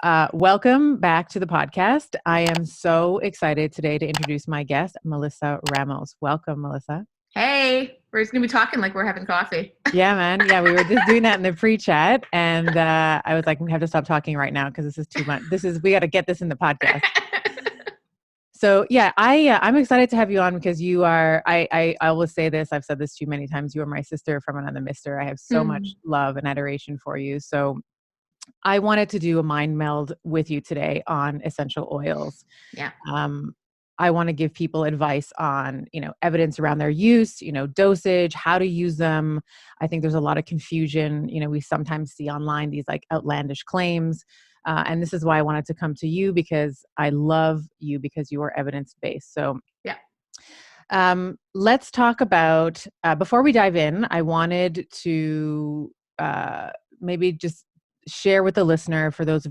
Welcome back to the podcast. I am so excited today to introduce my guest, Melissa Ramos. Welcome, Melissa. Hey, we're just gonna be talking like we're having coffee. Yeah, man. Yeah, we were just doing that in the pre-chat, and I was like, we have to stop talking right now because this is too much. We got to get this in the podcast. So yeah, I'm excited to have you on because you are. I will say this. I've said this to you many times. You are my sister from another mister. I have so much love and adoration for you. So I wanted to do a mind meld with you today on essential oils. Yeah. I want to give people advice on, evidence around their use, dosage, how to use them. I think there's a lot of confusion. We sometimes see online these like outlandish claims. And this is why I wanted to come to you because I love you because you are evidence-based. So yeah. Let's talk about, before we dive in, I wanted to maybe just share with the listener, for those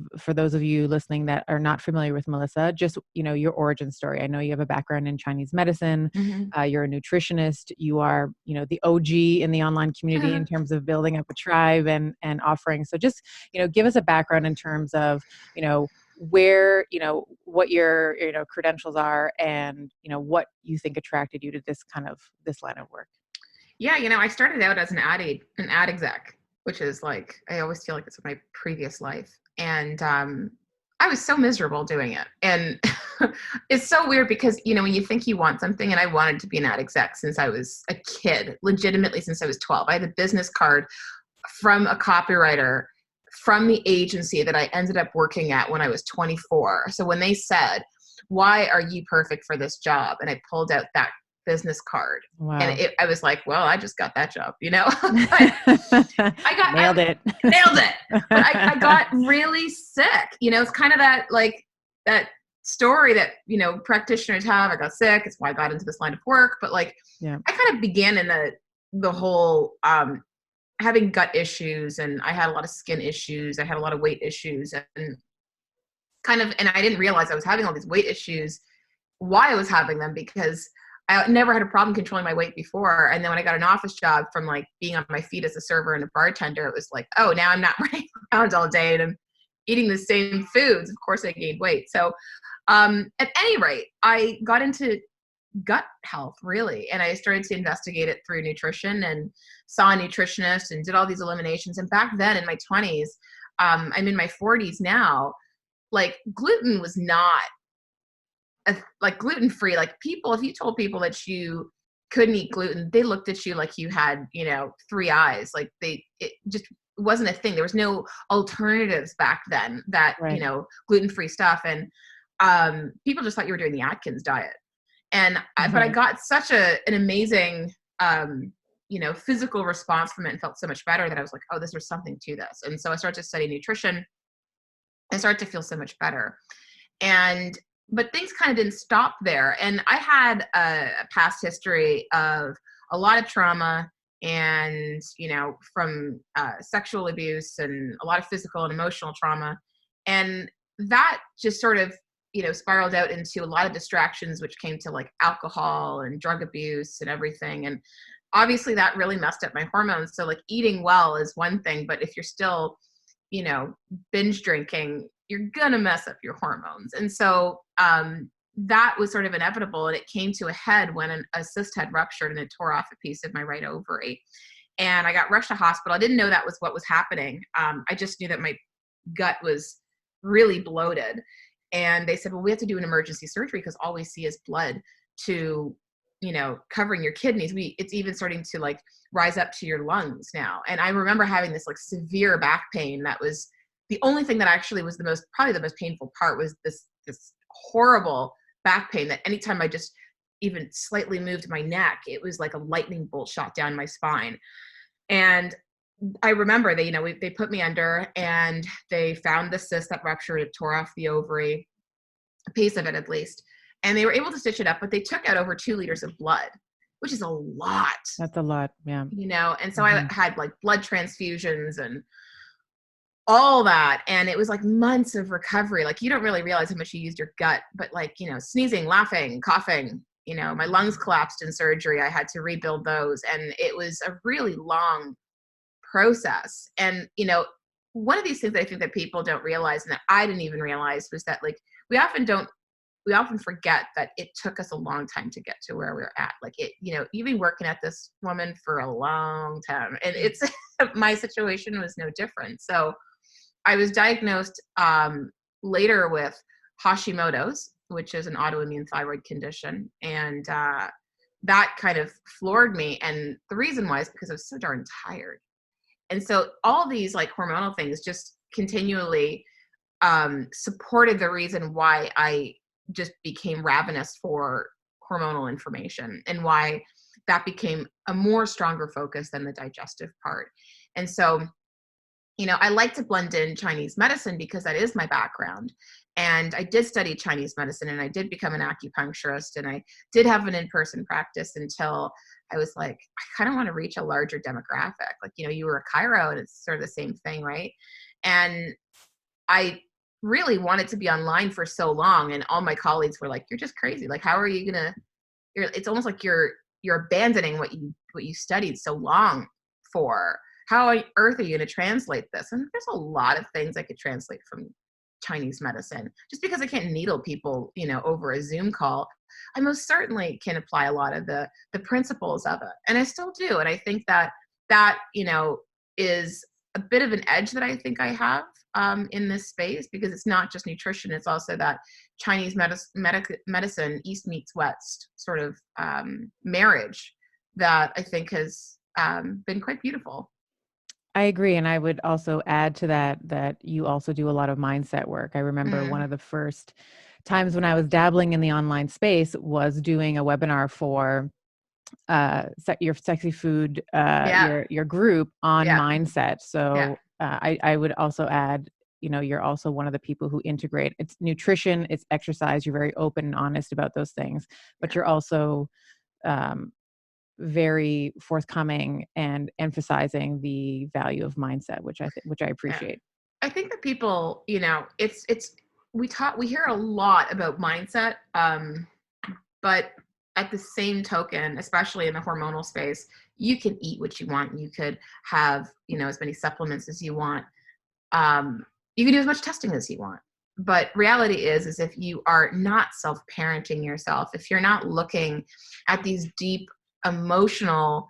of you listening that are not familiar with Melissa, just your origin story. I know you have a background in Chinese medicine. You're a nutritionist. You are the OG in the online community in terms of building up a tribe and offering. So just give us a background in terms of where what your credentials are and what you think attracted you to this line of work. Yeah, I started out as an ad exec, which is like, I always feel like it's my previous life. And I was so miserable doing it. And it's so weird because, when you think you want something, and I wanted to be an ad exec since I was a kid, legitimately since I was 12. I had a business card from a copywriter from the agency that I ended up working at when I was 24. So when they said, "Why are you perfect for this job?" and I pulled out that business card. Wow. And I was like, well, I just got that job, Nailed it. But I got really sick. It's kind of that story that, practitioners have. I got sick. It's why I got into this line of work. But I kind of began in the whole, having gut issues, and I had a lot of skin issues. I had a lot of weight issues and I didn't realize I was having all these weight issues, why I was having them, because I never had a problem controlling my weight before. And then when I got an office job from being on my feet as a server and a bartender, it was like, oh, now I'm not running around all day and I'm eating the same foods. Of course I gained weight. So at any rate, I got into gut health really. And I started to investigate it through nutrition and saw a nutritionist and did all these eliminations. And back then in my 20s, I'm in my 40s now, gluten was not gluten-free. People, if you told people that you couldn't eat gluten, they looked at you like you had, 3 eyes. It just wasn't a thing. There was no alternatives back then that, right. Gluten-free stuff. And people just thought you were doing the Atkins diet. And but I got such an amazing, physical response from it and felt so much better that I was like, oh, there's something to this. And so I started to study nutrition and started to feel so much better. But things kind of didn't stop there. And I had a past history of a lot of trauma and, from sexual abuse and a lot of physical and emotional trauma. And that just sort of, spiraled out into a lot of distractions, which came to alcohol and drug abuse and everything. And obviously that really messed up my hormones. So eating well is one thing, but if you're still, binge drinking, you're going to mess up your hormones. And so that was sort of inevitable. And it came to a head when a cyst had ruptured and it tore off a piece of my right ovary. And I got rushed to hospital. I didn't know that was what was happening. I just knew that my gut was really bloated. And they said, well, we have to do an emergency surgery because all we see is blood to, covering your kidneys. It's even starting to rise up to your lungs now. And I remember having this severe back pain. That was the only thing that actually was probably the most painful part, was this horrible back pain that anytime I just even slightly moved my neck, it was like a lightning bolt shot down my spine. And I remember they put me under and they found the cyst that ruptured. It tore off the ovary, a piece of it at least. And they were able to stitch it up, but they took out over 2 liters of blood, which is a lot. That's a lot. Yeah. And so I had blood transfusions and all that. And it was months of recovery. You don't really realize how much you used your gut, but sneezing, laughing, coughing, my lungs collapsed in surgery. I had to rebuild those. And it was a really long process. And, one of these things that I think that people don't realize, and that I didn't even realize, was that like we often forget that it took us a long time to get to where we're at. Like it, you've been working at this woman for a long time, and it's my situation was no different. So I was diagnosed later with Hashimoto's, which is an autoimmune thyroid condition, and that kind of floored me. And the reason why is because I was so darn tired. And so all these like hormonal things just continually supported the reason why I just became ravenous for hormonal information, and why that became a more stronger focus than the digestive part. And so, I like to blend in Chinese medicine because that is my background. And I did study Chinese medicine, and I did become an acupuncturist, and I did have an in-person practice until I was like, I kind of want to reach a larger demographic. Like, you were a chiro, and it's sort of the same thing, right? And I really wanted to be online for so long, and all my colleagues were like, you're just crazy. Like, how are you gonna, it's almost like you're abandoning what you studied so long for. How on earth are you going to translate this? And there's a lot of things I could translate from Chinese medicine. Just because I can't needle people, over a Zoom call, I most certainly can apply a lot of the principles of it. And I still do. And I think that is a bit of an edge that I think I have in this space, because it's not just nutrition. It's also that Chinese medicine, East meets West sort of marriage that I think has been quite beautiful. I agree. And I would also add to that you also do a lot of mindset work. I remember one of the first times when I was dabbling in the online space was doing a webinar for your sexy food, your group on mindset. So I would also add, you're also one of the people who integrate. It's nutrition, it's exercise. You're very open and honest about those things, but you're also very forthcoming and emphasizing the value of mindset, which I appreciate. I think that people, we hear a lot about mindset, but at the same token, especially in the hormonal space, you can eat what you want. You could have, as many supplements as you want. You can do as much testing as you want. But reality is if you are not self-parenting yourself, if you're not looking at these deep emotions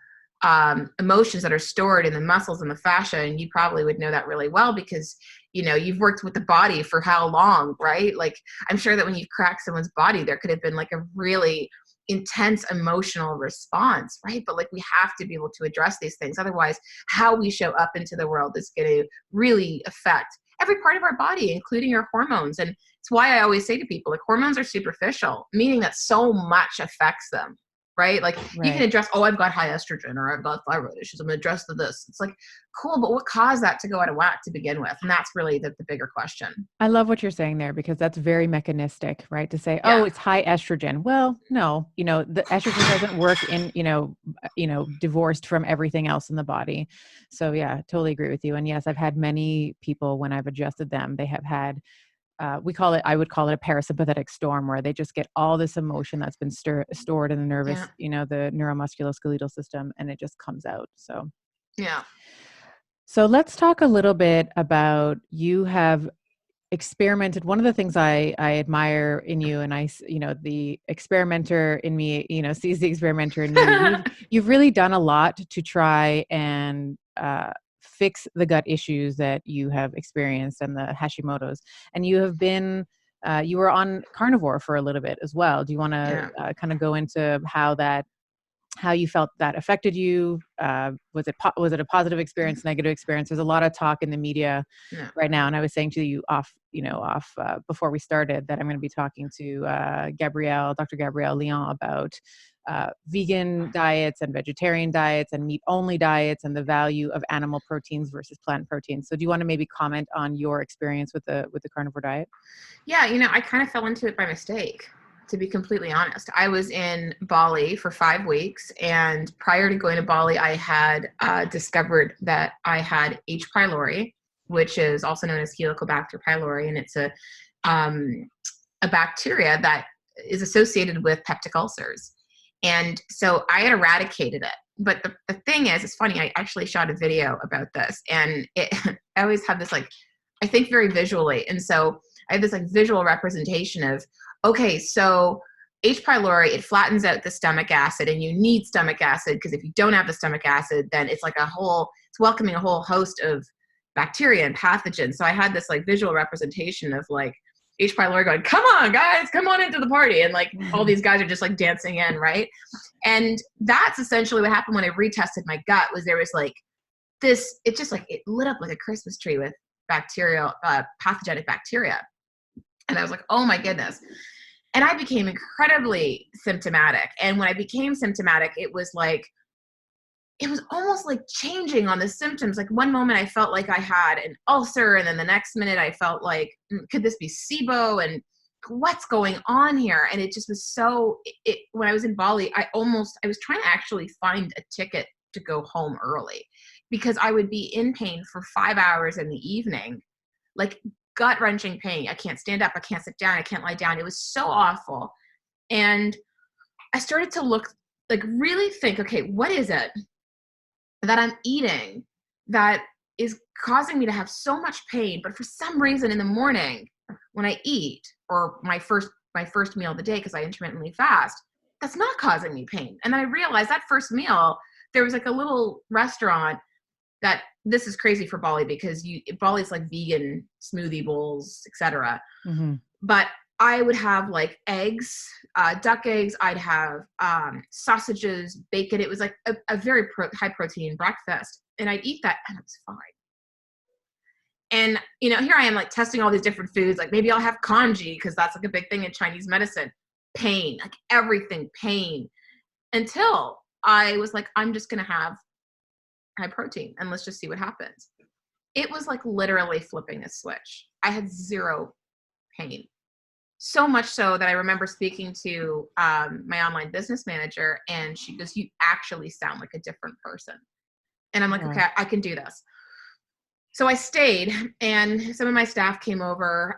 that are stored in the muscles and the fascia, and you probably would know that really well because you've worked with the body for how long, right? Like, I'm sure that when you crack someone's body, there could have been like a really intense emotional response, right? But like, we have to be able to address these things, otherwise how we show up into the world is going to really affect every part of our body, including your hormones. And it's why I always say to people, like, hormones are superficial, meaning that so much affects them. Right? Like, you can address, I've got high estrogen, or I've got thyroid issues, I'm going to address this. It's like, cool, but what caused that to go out of whack to begin with? And that's really the bigger question. I love what you're saying there, because that's very mechanistic, right? To say, it's high estrogen. Well, no, the estrogen doesn't work in, divorced from everything else in the body. So yeah, totally agree with you. And yes, I've had many people, when I've adjusted them, they have had, I would call it a parasympathetic storm, where they just get all this emotion that's been stored in the nervous, the neuromusculoskeletal system, and it just comes out. So, So let's talk a little bit about, you have experimented. One of the things I admire in you, and the experimenter in me, sees the experimenter in you. You've really done a lot to try and fix the gut issues that you have experienced and the Hashimoto's. And you have been, you were on carnivore for a little bit as well. Do you want to kind of go into how you felt that affected you? Was it a positive experience, negative experience? There's a lot of talk in the media right now. And I was saying to you off before we started that I'm going to be talking to Dr. Gabrielle Leon about vegan diets and vegetarian diets and meat-only diets, and the value of animal proteins versus plant proteins. So do you want to maybe comment on your experience with the carnivore diet? Yeah, I kind of fell into it by mistake, to be completely honest. I was in Bali for 5 weeks, and prior to going to Bali, I had discovered that I had H. pylori, which is also known as Helicobacter pylori, and it's a bacteria that is associated with peptic ulcers. And so I had eradicated it. But the thing is, it's funny, I actually shot a video about this, and I always have this, like, I think very visually. And so I have this like visual representation of, okay, so H. pylori, it flattens out the stomach acid, and you need stomach acid because if you don't have the stomach acid, then it's like it's welcoming a whole host of bacteria and pathogens. So I had this like visual representation of like H. pylori going, come on guys, come on into the party. And like all these guys are just like dancing in, right? And that's essentially what happened when I retested my gut. Was there was like this, it just like, it lit up like a Christmas tree with bacterial, pathogenic bacteria. And I was like, oh my goodness. And I became incredibly symptomatic. And when I became symptomatic, it was almost like changing on the symptoms. Like one moment I felt like I had an ulcer, and then the next minute I felt like, could this be SIBO? And what's going on here? And it just was when I was in Bali, I was trying to actually find a ticket to go home early because I would be in pain for 5 hours in the evening, like gut-wrenching pain. I can't stand up, I can't sit down, I can't lie down. It was so awful. And I started to really think, okay, what is it that I'm eating that is causing me to have so much pain? But for some reason in the morning when I eat, or my first meal of the day, because I intermittently fast, that's not causing me pain. And then I realized that first meal, there was like a little restaurant that, this is crazy for Bali because Bali's like vegan smoothie bowls, etc. Mm-hmm. But I would have like eggs, duck eggs. I'd have sausages, bacon. It was like a very high protein breakfast. And I'd eat that and it was fine. And, here I am like testing all these different foods. Like maybe I'll have congee because that's like a big thing in Chinese medicine. Pain, like everything, pain. Until I was like, I'm just going to have high protein and let's just see what happens. It was like literally flipping a switch. I had zero pain. So much so that I remember speaking to my online business manager, and she goes, you actually sound like a different person. And I'm like, okay, I can do this. So I stayed, and some of my staff came over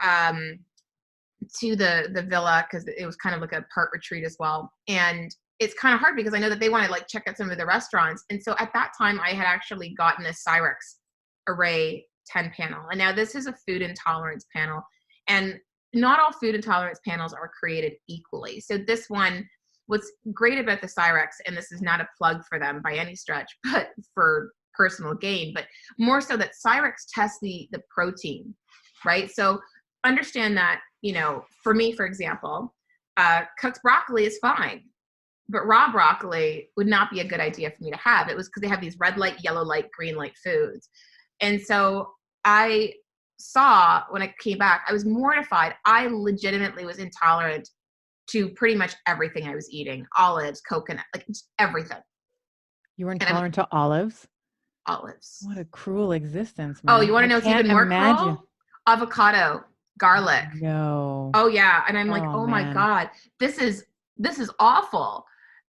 to the villa because it was kind of like a part retreat as well. And it's kind of hard because I know that they want to like check out some of the restaurants. And so at that time I had actually gotten a Cyrex Array 10 panel. And now this is a food intolerance panel, and not all food intolerance panels are created equally. So this one, what's great about the Cyrex, and this is not a plug for them by any stretch, but for personal gain, but more so that Cyrex tests the protein, right? So understand that, for me, for example, cooked broccoli is fine, but raw broccoli would not be a good idea for me to have. It was because they have these red light, yellow light, green light foods. And so I saw when I came back, I was mortified. I legitimately was intolerant to pretty much everything I was eating. Olives, coconut, like everything. You were intolerant to olives? Olives. What a cruel existence, man. Oh, you want to know what's even more cruel? Avocado, garlic. No. Oh yeah. And I'm like, oh my God, this is awful.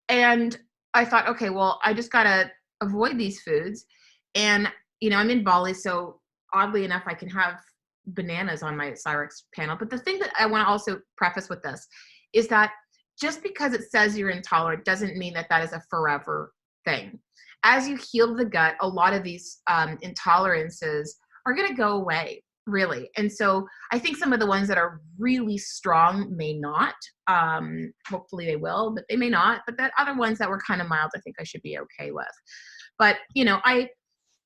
And I thought, okay, well, I just gotta avoid these foods. And I'm in Bali, so oddly enough, I can have bananas on my Cyrex panel. But the thing that I want to also preface with this is that just because it says you're intolerant doesn't mean that that is a forever thing. As you heal the gut, a lot of these intolerances are going to go away, really. And so I think some of the ones that are really strong may not. Hopefully they will, but they may not. But the other ones that were kind of mild, I think I should be okay with. But, I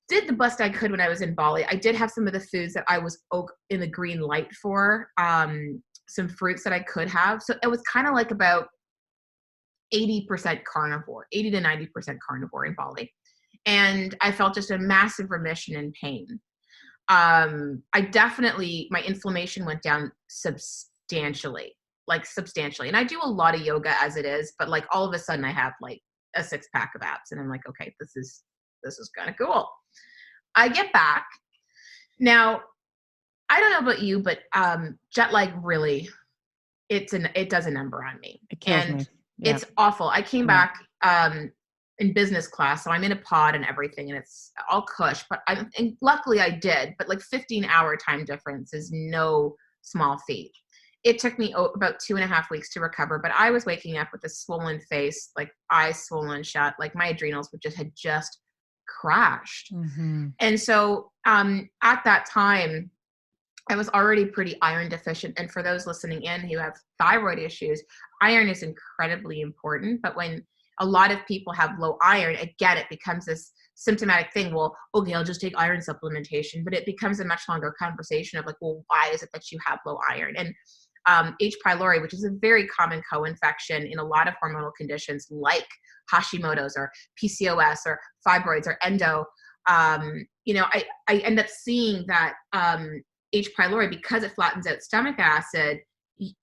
did the best I could when I was in Bali. I did have some of the foods that I was in the green light for, some fruits that I could have. So it was kind of like about 80% carnivore, 80 to 90% carnivore in Bali. And I felt just a massive remission in pain. My inflammation went down substantially. And I do a lot of yoga as it is, but like all of a sudden I have like a 6-pack of abs, and I'm like, okay, this is kind of cool. I get back. Now, I don't know about you, but jet lag really, it does a number on me. It kills me. Yeah. It's awful. I came back in business class, so I'm in a pod and everything, and it's all cush. But and luckily I did. But like 15-hour time difference is no small feat. It took me about 2.5 weeks to recover, but I was waking up with a swollen face, like eyes swollen shut, like my adrenals had just crashed. Mm-hmm. And so at that time, I was already pretty iron deficient. And for those listening in who have thyroid issues, iron is incredibly important. But when a lot of people have low iron, again, it becomes this symptomatic thing. Well, okay, I'll just take iron supplementation. But it becomes a much longer conversation of like, well, why is it that you have low iron? And H. pylori, which is a very common co-infection in a lot of hormonal conditions like Hashimoto's or PCOS or fibroids or endo, I end up seeing that H. pylori, because it flattens out stomach acid,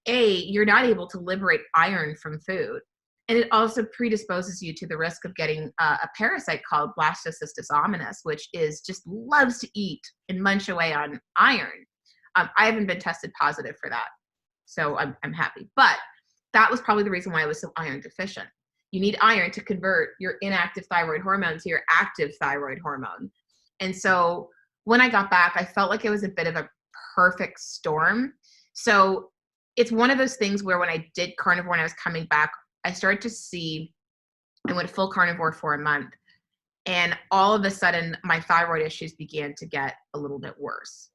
you're not able to liberate iron from food. And it also predisposes you to the risk of getting a parasite called Blastocystis ominis, which is just loves to eat and munch away on iron. I haven't been tested positive for that, so I'm happy. But that was probably the reason why I was so iron deficient. You need iron to convert your inactive thyroid hormone to your active thyroid hormone. And so when I got back, I felt like it was a bit of a perfect storm. So it's one of those things where when I did carnivore and I was coming back, I started to see, I went full carnivore for a month. And all of a sudden, my thyroid issues began to get a little bit worse.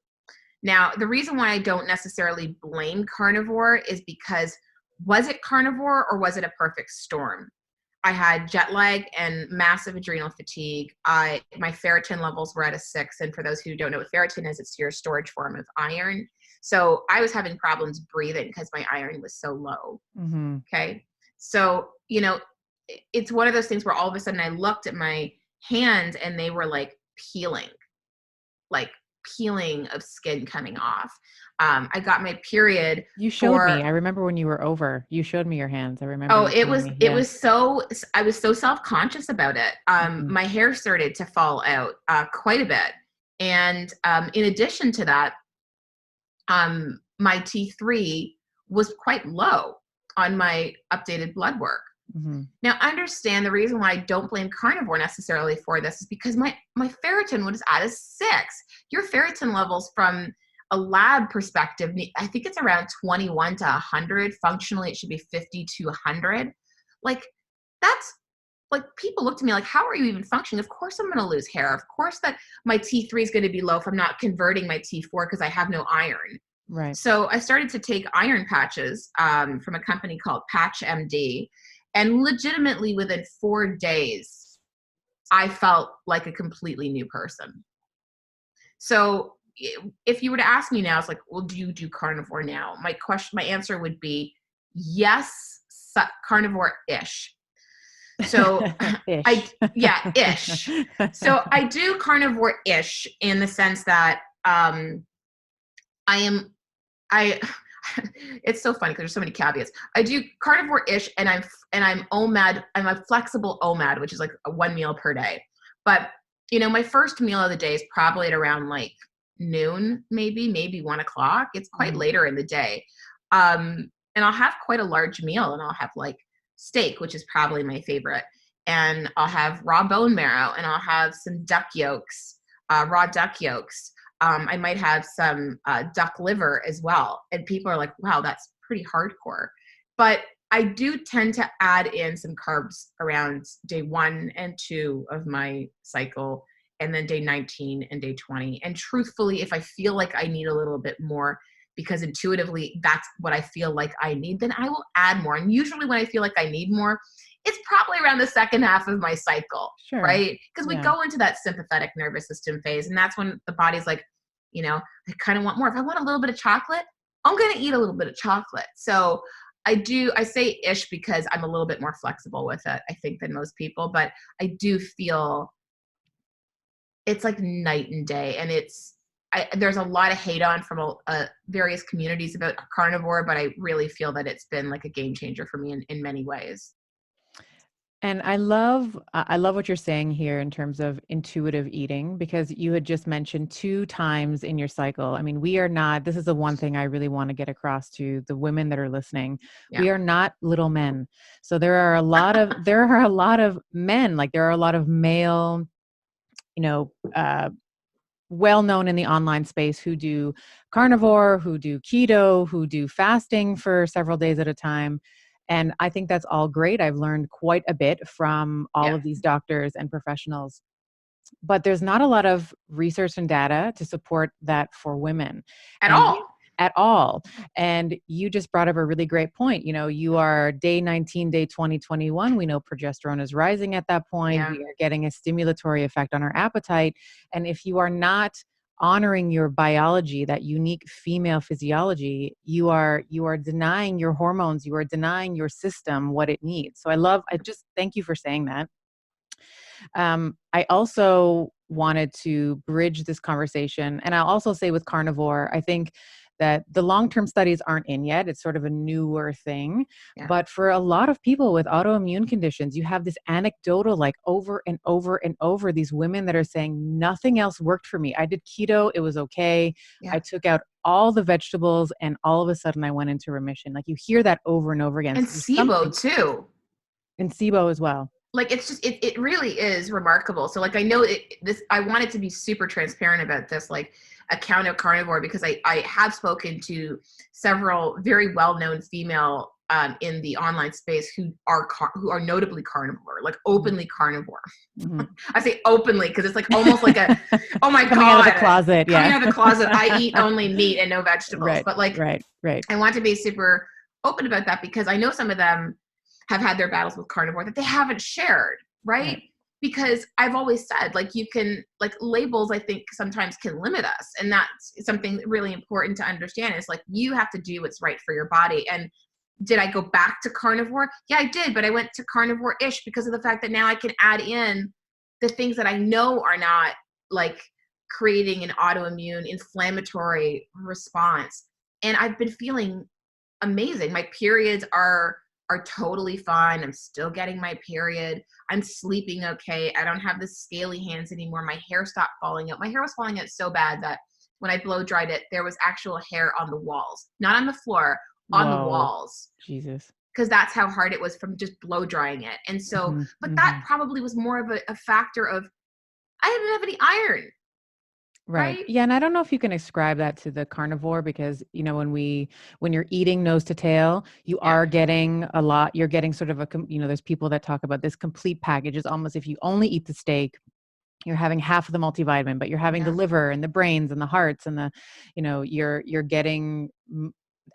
Now, the reason why I don't necessarily blame carnivore is because was it carnivore or was it a perfect storm? I had jet lag and massive adrenal fatigue. My ferritin levels were at a 6. And for those who don't know what ferritin is, it's your storage form of iron. So I was having problems breathing because my iron was so low. Mm-hmm. Okay. So, it's one of those things where all of a sudden I looked at my hands and they were like peeling of skin coming off. I got my period. You showed me. I remember when you were over. You showed me your hands. I remember. Oh, it was I was so self-conscious about it. Mm-hmm. My hair started to fall out quite a bit. And in addition to that, my T3 was quite low on my updated blood work. Mm-hmm. Now, understand the reason why I don't blame carnivore necessarily for this is because my ferritin was at a 6. Your ferritin levels from a lab perspective, I think it's around 21 to 100. Functionally, it should be 50 to 100. Like, that's like, people look to me like, how are you even functioning? Of course I'm going to lose hair. Of course that my T3 is going to be low if I'm not converting my T4 because I have no iron. Right. So I started to take iron patches from a company called Patch MD. And legitimately within 4 days, I felt like a completely new person. So if you were to ask me now, it's like, well, do you do carnivore now? My answer would be yes, carnivore-ish. So ish. ish. So I do carnivore-ish in the sense that it's so funny because there's so many caveats. I do carnivore-ish and I'm OMAD. I'm a flexible OMAD, which is like 1 meal per day. But, my first meal of the day is probably at around like noon, maybe 1 o'clock. It's quite later in the day. And I'll have quite a large meal and I'll have like steak, which is probably my favorite. And I'll have raw bone marrow and I'll have some duck yolks, raw duck yolks. I might have some duck liver as well. And people are like, wow, that's pretty hardcore. But I do tend to add in some carbs around day 1 and 2 of my cycle, and then day 19 and day 20. And truthfully, if I feel like I need a little bit more, because intuitively that's what I feel like I need, then I will add more. And usually when I feel like I need more, it's probably around the second half of my cycle, sure. Right? Because we go into that sympathetic nervous system phase. And that's when the body's like, I kind of want more. If I want a little bit of chocolate, I'm going to eat a little bit of chocolate. So I say ish because I'm a little bit more flexible with it, I think, than most people. But I do feel it's like night and day. And there's a lot of hate on from various communities about carnivore, but I really feel that it's been like a game changer for me in many ways. And I love what you're saying here in terms of intuitive eating, because you had just mentioned 2 times in your cycle. I mean, this is the one thing I really want to get across to the women that are listening. Yeah. We are not little men. So there are a lot of men, like there are a lot of male, well known in the online space who do carnivore, who do keto, who do fasting for several days at a time. And I think that's all great. I've learned quite a bit from all of these doctors and professionals. but there's not a lot of research and data to support that for women. At And all. you at all. And you just brought up a really great point. You are day 19, day 20, 21. We know progesterone is rising at that point. Yeah. We are getting a stimulatory effect on our appetite. And if you are not honoring your biology, that unique female physiology, you are denying your hormones, you are denying your system what it needs. So I just thank you for saying that. I also wanted to bridge this conversation. And I'll also say with carnivore, I think that the long-term studies aren't in yet. It's sort of a newer thing. Yeah. But for a lot of people with autoimmune conditions, you have this anecdotal, like over and over and over, these women that are saying nothing else worked for me. I did keto. It was okay. Yeah. I took out all the vegetables and all of a sudden I went into remission. Like you hear that over and over again. And So SIBO too. And SIBO as well. Like it's just it really is remarkable. So like I know I wanted to be super transparent about this, like account of carnivore, because I have spoken to several very well-known female in the online space who are notably carnivore, like openly carnivore. Mm-hmm. I say openly because it's like almost like a oh my coming god, out of the closet. Coming out of the closet. I eat only meat and no vegetables. Right, but like right. I want to be super open about that because I know some of them have had their battles with carnivore that they haven't shared, right? Because I've always said, like, you can, like, labels, I think sometimes can limit us. And that's something really important to understand is like, you have to do what's right for your body. And did I go back to carnivore? Yeah, I did. But I went to carnivore-ish because of the fact that now I can add in the things that I know are not like creating an autoimmune inflammatory response. And I've been feeling amazing. My periods are totally fine. I'm still getting my period. I'm sleeping okay. I don't have the scaly hands anymore. My hair stopped falling out. My hair was falling out so bad that when I blow dried it, there was actual hair on the walls, not on the floor, on the walls. Jesus. Because that's how hard it was from just blow drying it. And so, but that probably was more of a factor of, I didn't have any iron. Right. Yeah. And I don't know if you can ascribe that to the carnivore because, when you're eating nose to tail, you are getting a lot, you're getting sort of there's people that talk about this complete package. It's almost if you only eat the steak, you're having half of the multivitamin, but you're having the liver and the brains and the hearts and you're getting,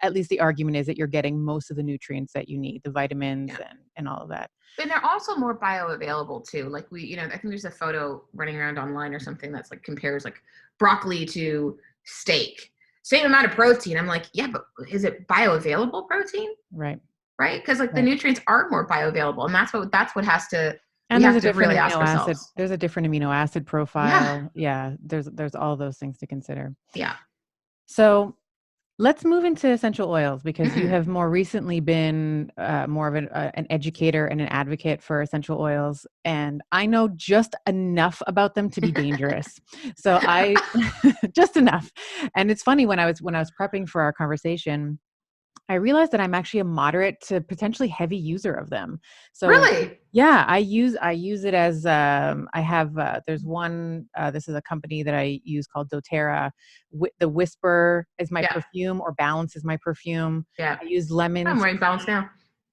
at least the argument is that you're getting most of the nutrients that you need, the vitamins and all of that. And they're also more bioavailable too. Like I think there's a photo running around online or something that's like compares like broccoli to steak, same amount of protein. I'm like, yeah, but is it bioavailable protein? Right. Because like the nutrients are more bioavailable, and that's what has to. And there's a different amino acid. There's a different amino acid profile. Yeah. There's all those things to consider. Yeah. So let's move into essential oils because you have more recently been more of an educator and an advocate for essential oils. And I know just enough about them to be dangerous. So just enough. And it's funny when I was prepping for our conversation, I realized that I'm actually a moderate to potentially heavy user of them. So really? Yeah, I use it as I have there's one this is a company that I use called doTERRA. The Whisper is my perfume, or Balance is my perfume. Yeah. I use lemon. I'm wearing Balance now.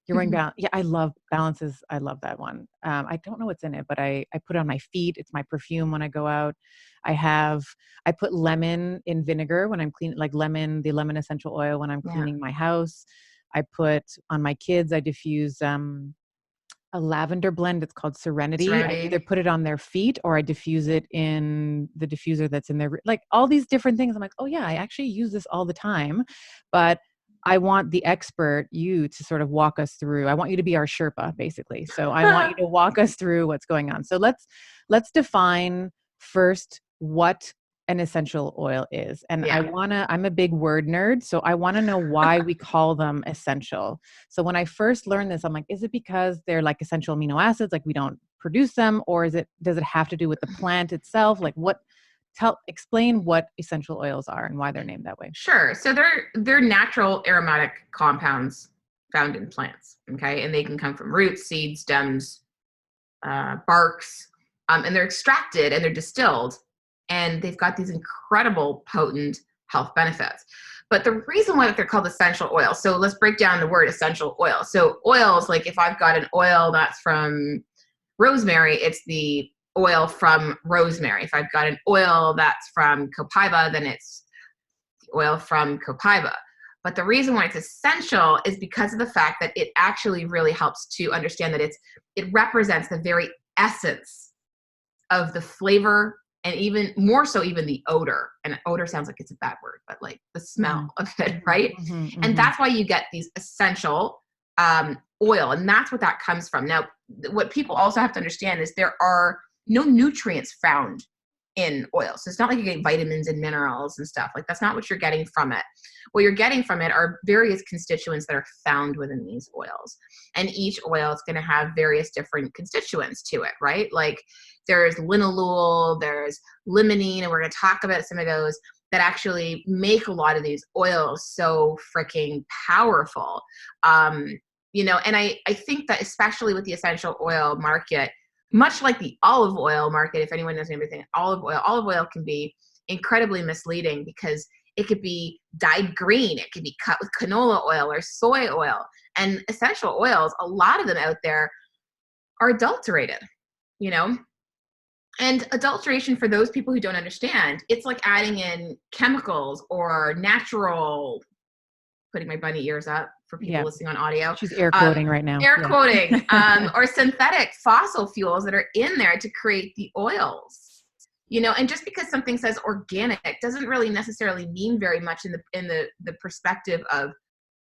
You're wearing Balance. Yeah, I love Balances. I love that one. I don't know what's in it, but I put it on my feet. It's my perfume when I go out. I put lemon in vinegar when I'm cleaning, like the lemon essential oil when I'm cleaning my house. I put on my kids, I diffuse a lavender blend. It's called Serenity. I either put it on their feet or I diffuse it in the diffuser that's in their, like all these different things. I'm like, oh yeah, I actually use this all the time, but I want the expert, you, to sort of walk us through. I want you to be our Sherpa, basically. So I want you to walk us through what's going on. So let's define first what an essential oil is. And I'm a big word nerd, so I want to know why we call them essential. So when I first learned this, I'm like, is it because they're like essential amino acids, like we don't produce them, or does it have to do with the plant itself? Like explain what essential oils are and why they're named that way. Sure. So they're natural aromatic compounds found in plants. Okay. And they can come from roots, seeds, stems, barks, and they're extracted and they're distilled, and they've got these incredible potent health benefits. But the reason why they're called essential oils, so let's break down the word essential oil. So oils, like if I've got an oil that's from rosemary, it's the oil from rosemary. If I've got an oil that's from copaiba, then it's oil from copaiba. But the reason why it's essential is because of the fact that it actually really helps to understand that it represents the very essence of the flavor, and even more so even the odor. And odor sounds like it's a bad word, but like the smell of it, right? And that's why you get these essential oil, and that's what that comes from. Now, what people also have to understand is there are no nutrients found in oil. So it's not like you're getting vitamins and minerals and stuff. Like, that's not what you're getting from it. What you're getting from it are various constituents that are found within these oils. And each oil is going to have various different constituents to it, right? Like, there's linalool, there's limonene, and we're going to talk about some of those that actually make a lot of these oils so freaking powerful. You know, and I think that especially with the essential oil market, much like the olive oil market, if anyone knows anything, olive oil can be incredibly misleading because it could be dyed green. It could be cut with canola oil or soy oil. And essential oils, a lot of them out there are adulterated, you know? And adulteration, for those people who don't understand, it's like adding in chemicals or natural, putting my bunny ears up for people listening on audio. She's air quoting right now. Air quoting, or synthetic fossil fuels that are in there to create the oils. You know, and just because something says organic doesn't really necessarily mean very much in the perspective of,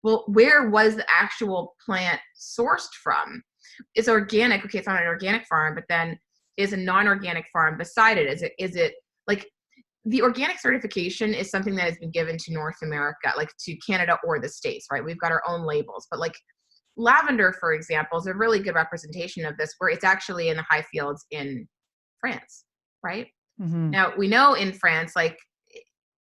well, where was the actual plant sourced from? It's organic. Okay, it's on an organic farm, but then is a non-organic farm beside it? Is it like, the organic certification is something that has been given to North America, like to Canada or the States, right? We've got our own labels, but like lavender, for example, is a really good representation of this, where it's actually in the high fields in France, right? Now, we know in France, like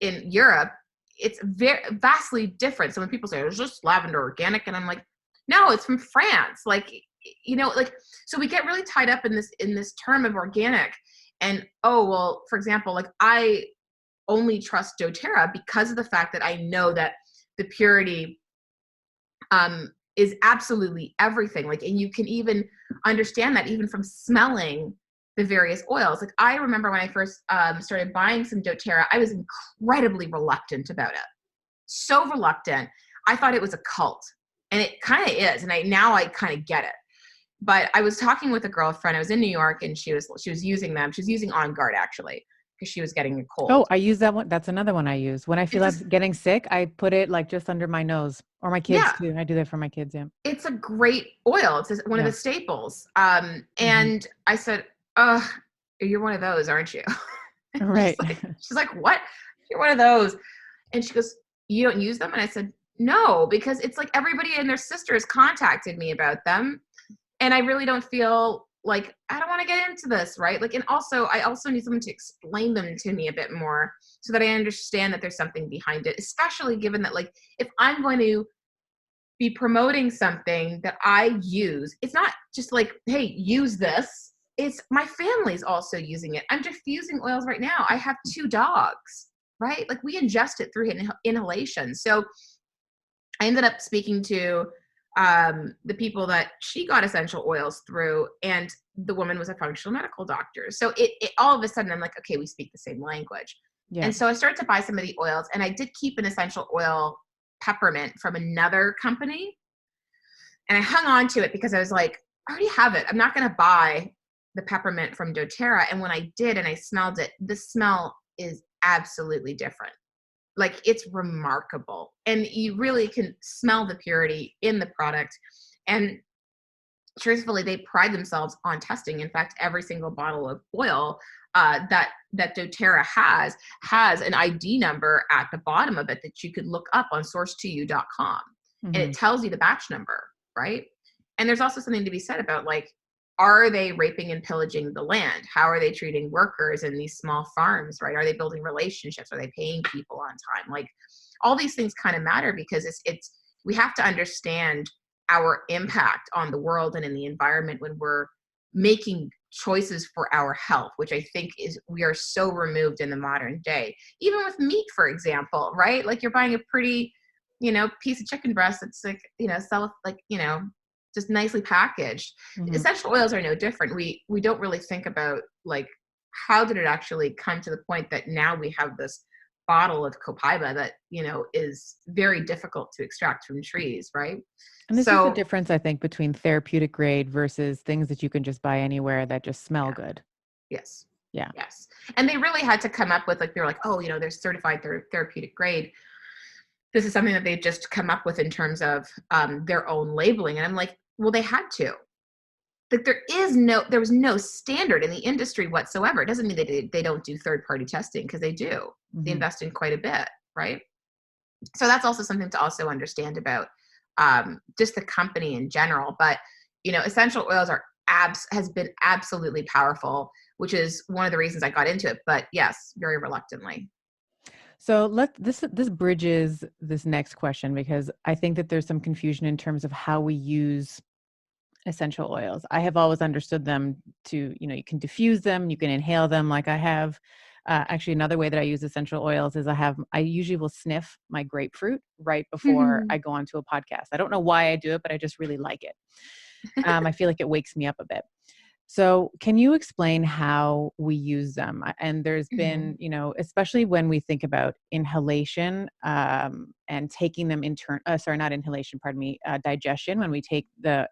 in Europe, it's very vastly different. So when people say, it's just lavender organic, and I'm like, no, it's from France. Like, you know, like, so we get really tied up in this term of organic. And, oh, well, for example, like, I only trust doTERRA because of the fact that I know that the purity is absolutely everything. Like, and you can even understand that even from smelling the various oils. Like, I remember when I first started buying some doTERRA, I was incredibly reluctant about it. So reluctant. I thought it was a cult, and it kind of is. And now I kind of get it. But I was talking with a girlfriend. I was in New York, and she was using them. She was using On Guard, actually, because she was getting a cold. Oh, I use that one. That's another one I use. When I feel like getting sick, I put it like just under my nose, or my kids too. I do that for my kids. Yeah. It's a great oil. It's one of the staples. And I said, you're one of those, aren't you? Right. She's like, what? You're one of those. And she goes, you don't use them? And I said, no, because it's like everybody and their sisters contacted me about them. And I really don't feel like, I don't want to get into this, right? Like, and also, I also need someone to explain them to me a bit more so that I understand that there's something behind it, especially given that, like, if I'm going to be promoting something that I use, it's not just like, hey, use this. It's my family's also using it. I'm diffusing oils right now. I have 2 dogs, right? Like, we ingest it through inhalation. So I ended up speaking to the people that she got essential oils through, and the woman was a functional medical doctor. So it all of a sudden, I'm like, okay, we speak the same language. Yeah. And so I started to buy some of the oils, and I did keep an essential oil peppermint from another company. And I hung on to it because I was like, I already have it. I'm not going to buy the peppermint from doTERRA. And when I did, and I smelled it, the smell is absolutely different. Like, it's remarkable. And you really can smell the purity in the product. And truthfully, they pride themselves on testing. In fact, every single bottle of oil that doTERRA has an ID number at the bottom of it that you could look up on source2u.com. And it tells you the batch number, right? And there's also something to be said about, like, are they raping and pillaging the land? How are they treating workers in these small farms, right? Are they building relationships? Are they paying people on time? Like, all these things kind of matter, because we have to understand our impact on the world and in the environment when we're making choices for our health, which I think we are so removed in the modern day. Even with meat, for example, right? Like, you're buying a pretty, piece of chicken breast that's like, just nicely packaged. Mm-hmm. Essential oils are no different. We don't really think about like, how did it actually come to the point that now we have this bottle of copaiba that, you know, is very difficult to extract from trees, right? And this is the So difference, I think, between therapeutic grade versus things that you can just buy anywhere that just smell yeah, good. yes, Yeah. yes. And they really had to come up with, like, they were like, oh, you know, there's certified therapeutic grade. This is something that they've just come up with in terms of their own labeling. And I'm like, well, they had to. Like, there was no standard in the industry whatsoever. It doesn't mean they don't do third party testing, because they do. They Mm-hmm. invest in quite a bit, right? So that's also something to also understand about just the company in general. But, you know, essential oils has been absolutely powerful, which is one of the reasons I got into it. But yes, very reluctantly. So this bridges this next question, because I think that there's some confusion in terms of how we use essential oils. I have always understood them to, you know, you can diffuse them, you can inhale them. Like I have, actually another way that I use essential oils is I usually will sniff my grapefruit right before I go onto a podcast. I don't know why I do it, but I just really like it. I feel like it wakes me up a bit. So, can you explain how we use them? And there's been, Mhm. you know, especially when we think about inhalation and taking them sorry, not inhalation, pardon me, digestion. When we take the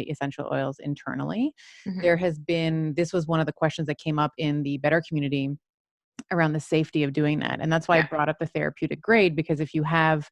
essential oils internally, Mhm. this was one of the questions that came up in the Better community around the safety of doing that. And that's why I Yeah. brought up the therapeutic grade, because if you have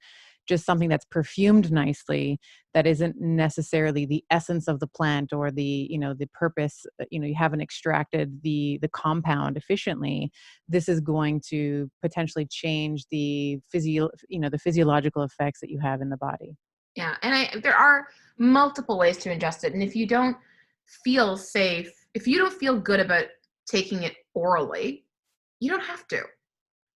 just something that's perfumed nicely, that isn't necessarily the essence of the plant or the, you know, the purpose, you know, you haven't extracted the compound efficiently, this is going to potentially change the physiological effects that you have in the body. Yeah. And there are multiple ways to ingest it. And if you don't feel safe, if you don't feel good about taking it orally, you don't have to.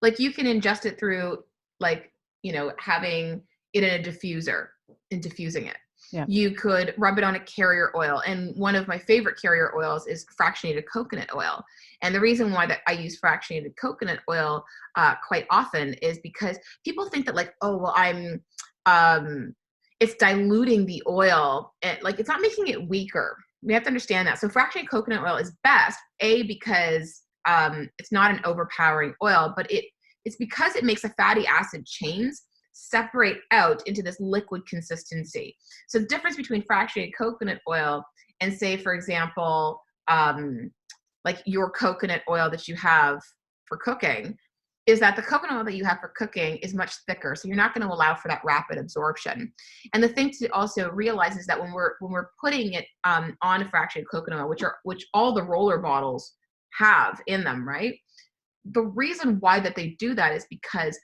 Like, you can ingest it through, like, you know, having it in a diffuser and diffusing it. Yeah. You could rub it on a carrier oil. And one of my favorite carrier oils is fractionated coconut oil. And the reason why that I use fractionated coconut oil quite often is because people think that, like, oh, well, um, it's diluting the oil. And, like, it's not making it weaker. We have to understand that. So fractionated coconut oil is best, because it's not an overpowering oil, but it's because it makes the fatty acid chains separate out into this liquid consistency. So the difference between fractionated coconut oil and, say, for example, like your coconut oil that you have for cooking, is that the coconut oil that you have for cooking is much thicker. So you're not going to allow for that rapid absorption. And the thing to also realize is that when we're putting it on a fractionated coconut oil, which all the roller bottles have in them, right? The reason why that they do that is because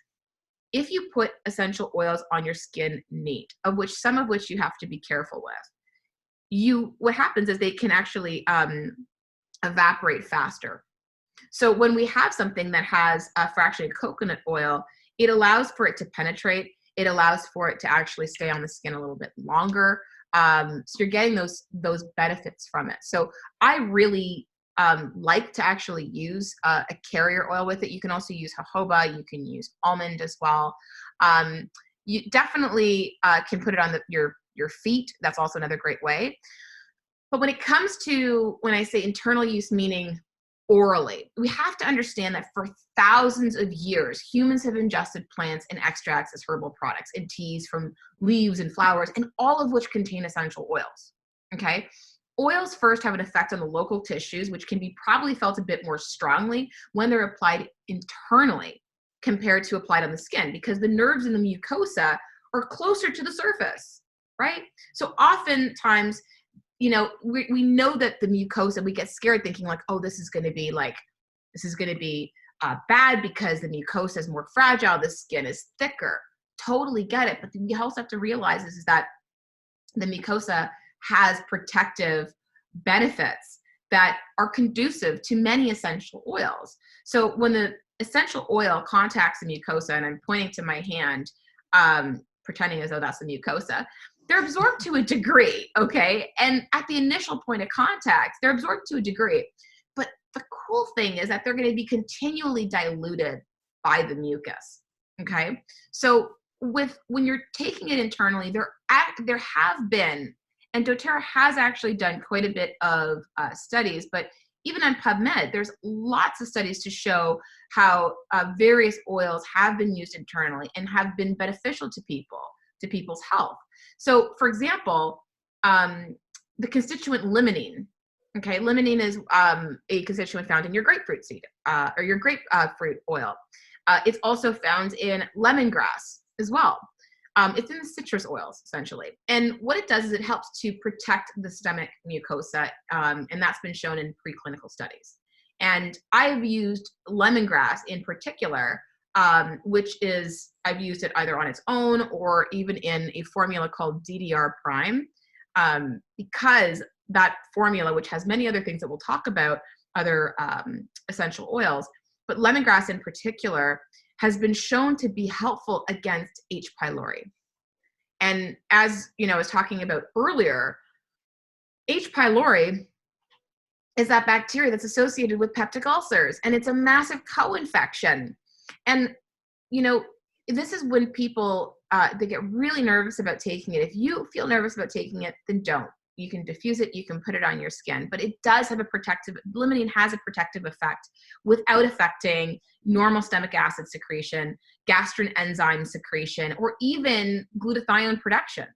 if you put essential oils on your skin neat, some of which you have to be careful with, what happens is they can actually evaporate faster. So when we have something that has a fractionated coconut oil, it allows for it to penetrate. It allows for it to actually stay on the skin a little bit longer. So you're getting those benefits from it. So I really like to actually use a carrier oil with it. You can also use jojoba. You can use almond as well. You definitely can put it on your feet. That's also another great way. But when it comes to, when I say internal use, meaning orally, we have to understand that for thousands of years, humans have ingested plants and extracts as herbal products and teas from leaves and flowers, and all of which contain essential oils. Okay. Oils first have an effect on the local tissues, which can be probably felt a bit more strongly when they're applied internally compared to applied on the skin, because the nerves in the mucosa are closer to the surface, right? So oftentimes, you know, we know that the mucosa, we get scared thinking like, oh, this is going to be bad because the mucosa is more fragile, the skin is thicker. Totally get it. But we also have to realize is that the mucosa has protective benefits that are conducive to many essential oils. So when the essential oil contacts the mucosa, and I'm pointing to my hand, pretending as though that's the mucosa, they're absorbed to a degree, okay? And at the initial point of contact, they're absorbed to a degree. But the cool thing is that they're going to be continually diluted by the mucus, okay? So when you're taking it internally, there have been And doTERRA has actually done quite a bit of studies, but even on PubMed, there's lots of studies to show how various oils have been used internally and have been beneficial to people's health. So, for example, the constituent limonene. Okay, limonene is a constituent found in your grapefruit seed or your grapefruit oil. It's also found in lemongrass as well. It's in the citrus oils, essentially. And what it does is it helps to protect the stomach mucosa, and that's been shown in preclinical studies. And I've used lemongrass in particular, which is, I've used it either on its own or even in a formula called DDR Prime, because that formula, which has many other things that we'll talk about, other essential oils, but lemongrass in particular has been shown to be helpful against H. pylori. And as I was talking about earlier, H. pylori is that bacteria that's associated with peptic ulcers, and it's a massive co-infection. And this is when people they get really nervous about taking it. If you feel nervous about taking it, then don't. You can diffuse it, you can put it on your skin, but it does have limonene has a protective effect without affecting normal stomach acid secretion, gastrin enzyme secretion, or even glutathione production.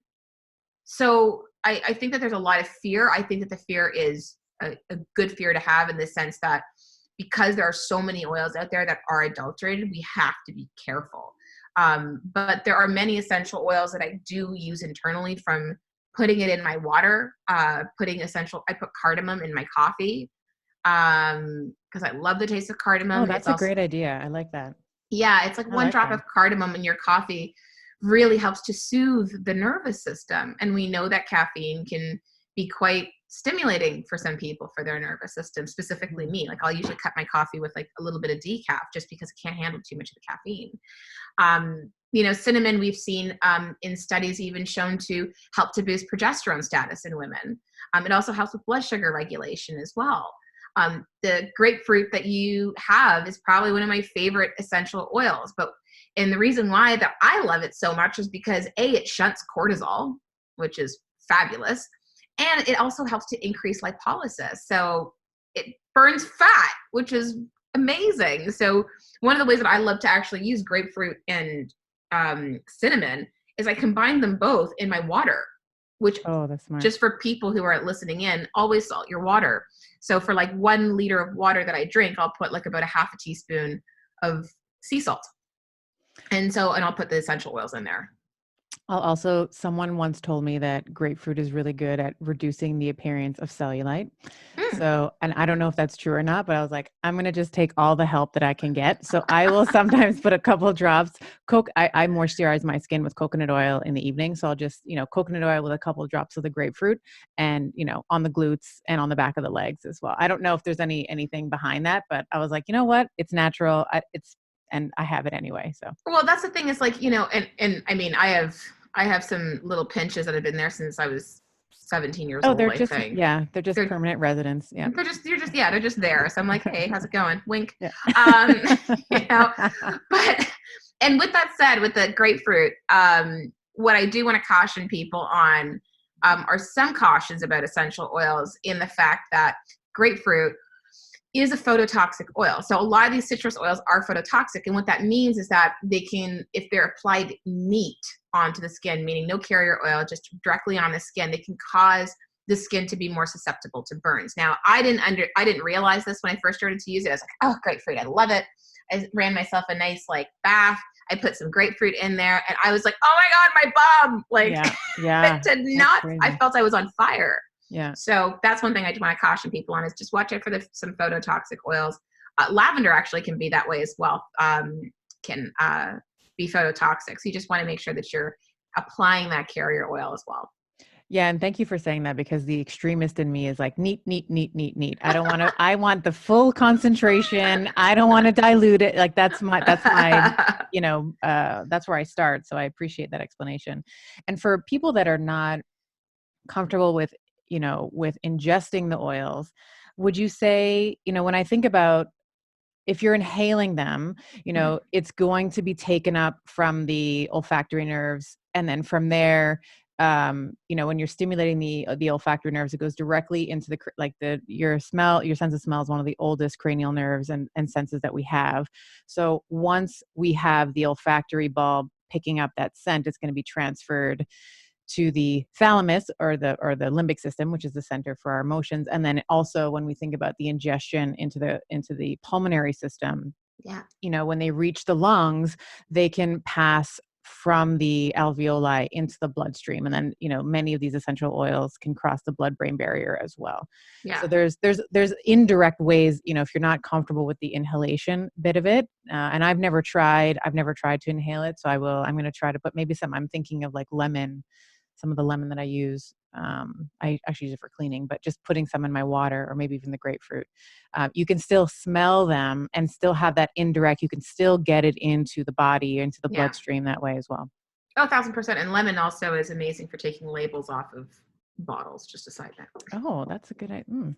So I think that there's a lot of fear. I think that the fear is a good fear to have, in the sense that because there are so many oils out there that are adulterated, we have to be careful. But there are many essential oils that I do use internally, from putting it in my water, I put cardamom in my coffee, because I love the taste of cardamom. Oh, that's a great idea. I like that. Yeah, it's like one drop of cardamom in your coffee really helps to soothe the nervous system. And we know that caffeine can be quite stimulating for some people for their nervous system, specifically me. Like, I'll usually cut my coffee with like a little bit of decaf, just because it can't handle too much of the caffeine. Cinnamon, we've seen in studies even shown to help to boost progesterone status in women. It also helps with blood sugar regulation as well. The grapefruit that you have is probably one of my favorite essential oils, and the reason why that I love it so much is because it shunts cortisol, which is fabulous, and it also helps to increase lipolysis. So it burns fat, which is amazing. So one of the ways that I love to actually use grapefruit and cinnamon is I combine them both in my water, which, that's smart. Just for people who are listening in, always salt your water. So for like 1 liter of water that I drink, I'll put like about a half a teaspoon of sea salt. And I'll put the essential oils in there. Someone once told me that grapefruit is really good at reducing the appearance of cellulite. So, and I don't know if that's true or not, but I was like, I'm going to just take all the help that I can get. So I will sometimes put a couple of drops. I moisturize my skin with coconut oil in the evening. So I'll just, coconut oil with a couple of drops of the grapefruit and, on the glutes and on the back of the legs as well. I don't know if there's anything behind that, but I was like, you know what? It's natural. And I have it anyway. So, well, that's the thing is like, and I mean, I have some little pinches that have been there since I was 17 years old. They're just permanent residents. Yeah. They're just there. So I'm like, hey, how's it going? Wink. Yeah. But, and with that said, with the grapefruit, what I do want to caution people on, are some cautions about essential oils, in the fact that grapefruit is a phototoxic oil. So a lot of these citrus oils are phototoxic. And what that means is that they can, if they're applied neat onto the skin, meaning no carrier oil, just directly on the skin, they can cause the skin to be more susceptible to burns. Now, I didn't realize this when I first started to use it. I was like, oh, grapefruit, I love it. I ran myself a nice like bath. I put some grapefruit in there, and I was like, oh my God, my bum. Like, yeah. I felt I was on fire. Yeah. So that's one thing I want to caution people on, is just watch out for some phototoxic oils. Lavender actually can be that way as well. Can be phototoxic. So you just want to make sure that you're applying that carrier oil as well. Yeah. And thank you for saying that, because the extremist in me is like, neat. I don't want to, I want the full concentration. I don't want to dilute it. Like that's my, that's where I start. So I appreciate that explanation. And for people that are not comfortable with ingesting the oils, would you say, when I think about, if you're inhaling them, it's going to be taken up from the olfactory nerves, and then from there, when you're stimulating the olfactory nerves, it goes directly into your sense of smell is one of the oldest cranial nerves and senses that we have. So once we have the olfactory bulb picking up that scent, it's going to be transferred to the thalamus or the limbic system, which is the center for our emotions. And then also when we think about the ingestion into the pulmonary system, Yeah. When they reach the lungs, they can pass from the alveoli into the bloodstream. And then, many of these essential oils can cross the blood-brain barrier as well. Yeah. So there's indirect ways, if you're not comfortable with the inhalation bit of it, and I've never tried to inhale it. So I'm going to try to put maybe I'm thinking of like lemon, some of the lemon that I use. I actually use it for cleaning, but just putting some in my water, or maybe even the grapefruit. You can still smell them and still have that indirect. You can still get it into the body, into the bloodstream that way as well. Oh, 1,000%. And lemon also is amazing for taking labels off of bottles. Just a side note. Oh, that's a good idea.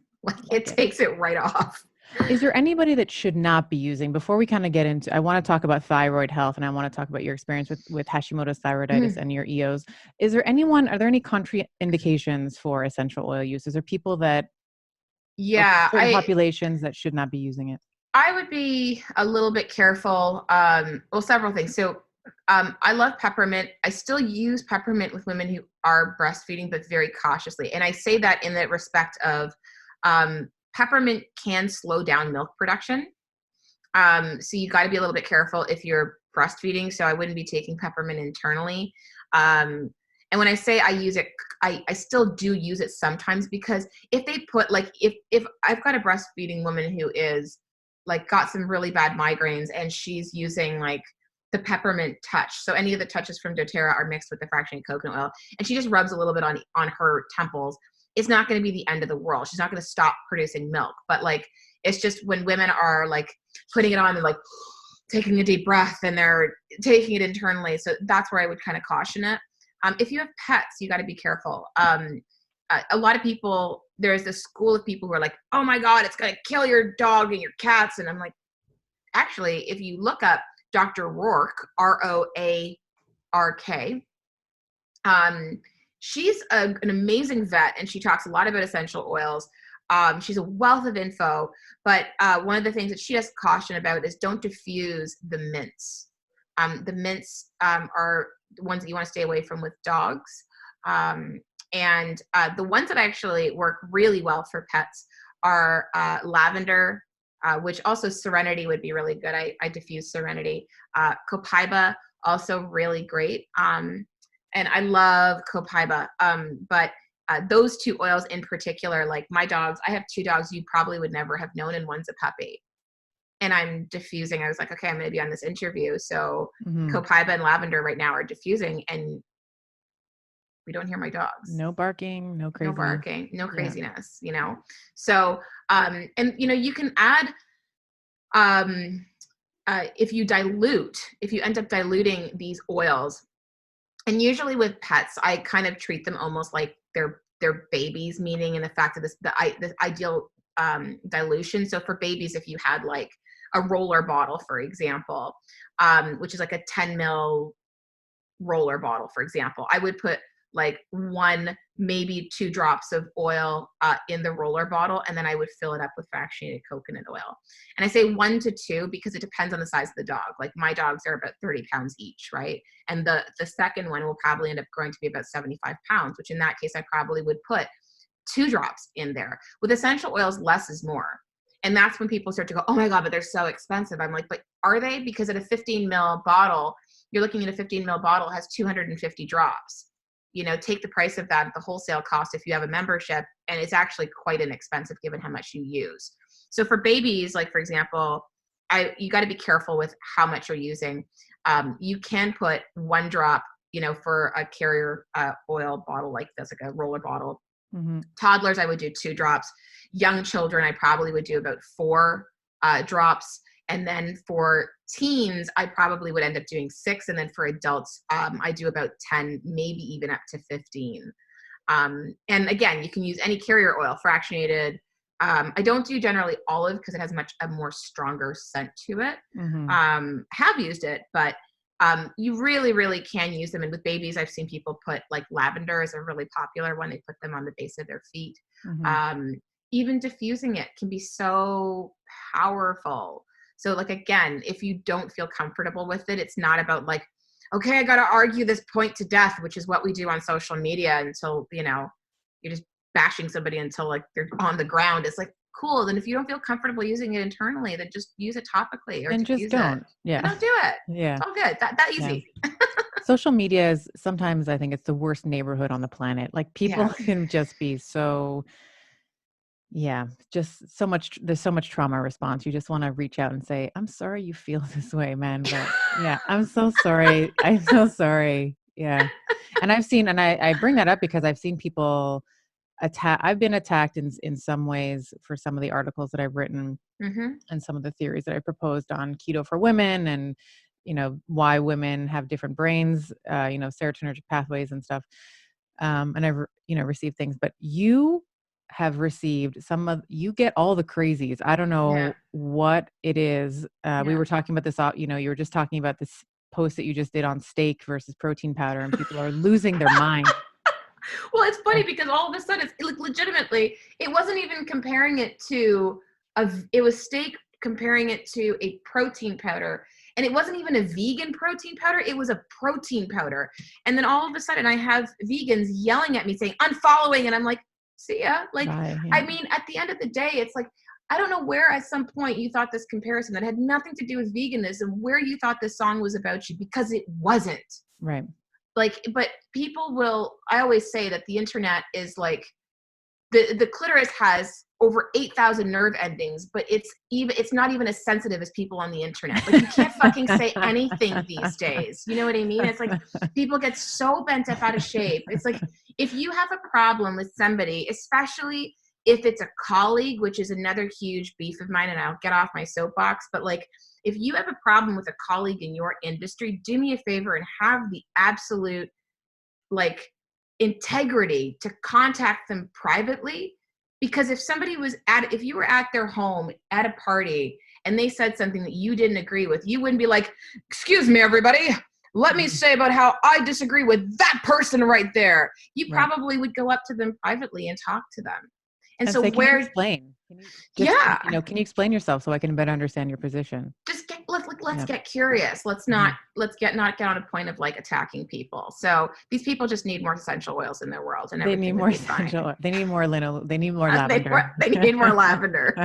It takes it right off. Is there anybody that should not be using, before we kind of get into, I want to talk about thyroid health, and I want to talk about your experience with Hashimoto's thyroiditis and your EOs. Are there any contraindications for essential oil use? Is there people that, certain populations that should not be using it? I would be a little bit careful. Well, several things. So I love peppermint. I still use peppermint with women who are breastfeeding, but very cautiously. And I say that in the respect of peppermint can slow down milk production. So you got to be a little bit careful if you're breastfeeding. So I wouldn't be taking peppermint internally. And when I say I use it, I still do use it sometimes, because if they put if I've got a breastfeeding woman who is got some really bad migraines, and she's using the peppermint touch. So any of the touches from doTERRA are mixed with the fractionated coconut oil, and she just rubs a little bit on her temples. It's not going to be the end of the world. She's not going to stop producing milk, but it's just when women are putting it on and taking a deep breath and they're taking it internally. So that's where I would kind of caution it. If you have pets, you got to be careful. A lot of people, there's this school of people who are like, oh my God, it's going to kill your dog and your cats. And I'm like, actually, if you look up Dr. Roark, Roark, she's an amazing vet, and she talks a lot about essential oils. She's a wealth of info, but one of the things that she has caution about is don't diffuse the mints. The mints are the ones that you want to stay away from with dogs. And the ones that actually work really well for pets are lavender, which also Serenity would be really good. I diffuse Serenity. Copaiba, also really great. And I love Copaiba. But those two oils in particular, my dogs, I have 2 dogs you probably would never have known, and one's a puppy. And I'm diffusing. I was like, okay, I'm going to be on this interview. So Copaiba and lavender right now are diffusing, and we don't hear my dogs. No barking, no crazy. No barking, no craziness, So, and you can add, if you end up diluting these oils, and usually with pets, I kind of treat them almost like they're babies, meaning in the fact of the ideal dilution. So for babies, if you had a roller bottle, for example, which is a 10 ml roller bottle, for example, I would put 1, maybe 2 drops of oil in the roller bottle, and then I would fill it up with fractionated coconut oil. And I say 1 to 2 because it depends on the size of the dog. My dogs are about 30 pounds each, right? And the second one will probably end up growing to be about 75 pounds, which in that case, I probably would put 2 drops in there. With essential oils, less is more. And that's when people start to go, oh my God, but they're so expensive. I'm like, but are they? Because at a 15 ml bottle, you're looking at a 15 ml bottle has 250 drops. Take the price of that at the wholesale cost if you have a membership, and it's actually quite inexpensive given how much you use. So for babies, for example, you got to be careful with how much you're using. You can put 1 drop, for a carrier oil bottle like this, like a roller bottle. Mm-hmm. Toddlers, I would do 2 drops. Young children, I probably would do about 4 drops. And then for teens, I probably would end up doing 6. And then for adults, I do about 10, maybe even up to 15. And again, you can use any carrier oil, fractionated. I don't do generally olive because it has a more stronger scent to it. Mm-hmm. Have used it, but You really, really can use them. And with babies, I've seen people put like lavender is a really popular one. They put them on the base of their feet. Mm-hmm. Even diffusing it can be so powerful. So like, again, if you don't feel comfortable with it, it's not about like, okay, I got to argue this point to death, which is what we do on social media until, you're just bashing somebody until like they're on the ground. It's like, cool. Then if you don't feel comfortable using it internally, then just use it topically or And just diffuse it. don't. Yeah. Don't do it. Yeah. It's all good. That easy. Yeah. Social media is sometimes, I think it's the worst neighborhood on the planet. Like people can just be so, just so much, there's so much trauma response. You just want to reach out and say, I'm sorry you feel this way, man. But I'm so sorry. I'm so sorry. Yeah. And I bring that up because I've seen people I've been attacked in some ways for some of the articles that I've written and some of the theories that I proposed on keto for women and, why women have different brains, serotonergic pathways and stuff. And I've, received things, but you have received you get all the crazies. I don't know what it is. We were talking about this, you were just talking about this post that you just did on steak versus protein powder and people are losing their mind. Well, it's funny because all of a sudden, it's like legitimately, it wasn't even comparing it to it was steak comparing it to a protein powder. And it wasn't even a vegan protein powder. It was a protein powder. And then all of a sudden I have vegans yelling at me saying, unfollowing. And I'm like, see ya. Like, Bye, I mean, at the end of the day, it's like, I don't know where at some point you thought this comparison that had nothing to do with veganism, where you thought this song was about you, because it wasn't. Right. Like, but people will, I always say that the internet is like, the clitoris has over 8,000 nerve endings, but it's not even as sensitive as people on the internet. Like you can't fucking say anything these days. You know what I mean? It's like people get so bent up out of shape. It's like, if you have a problem with somebody, especially if it's a colleague, which is another huge beef of mine, and I'll get off my soapbox, but like, if you have a problem with a colleague in your industry, do me a favor and have the absolute like integrity to contact them privately. Because if you were at their home at a party and they said something that you didn't agree with, you wouldn't be like, excuse me, everybody, let me say about how I disagree with that person right there. You probably would go up to them privately and talk to them. And so say, can you explain? Can you explain yourself so I can better understand your position? Just let's get curious. Let's not get on a point of like attacking people. So these people just need more essential oils in their world, and they need more essential. They need more linalool. They need more lavender. They need more lavender.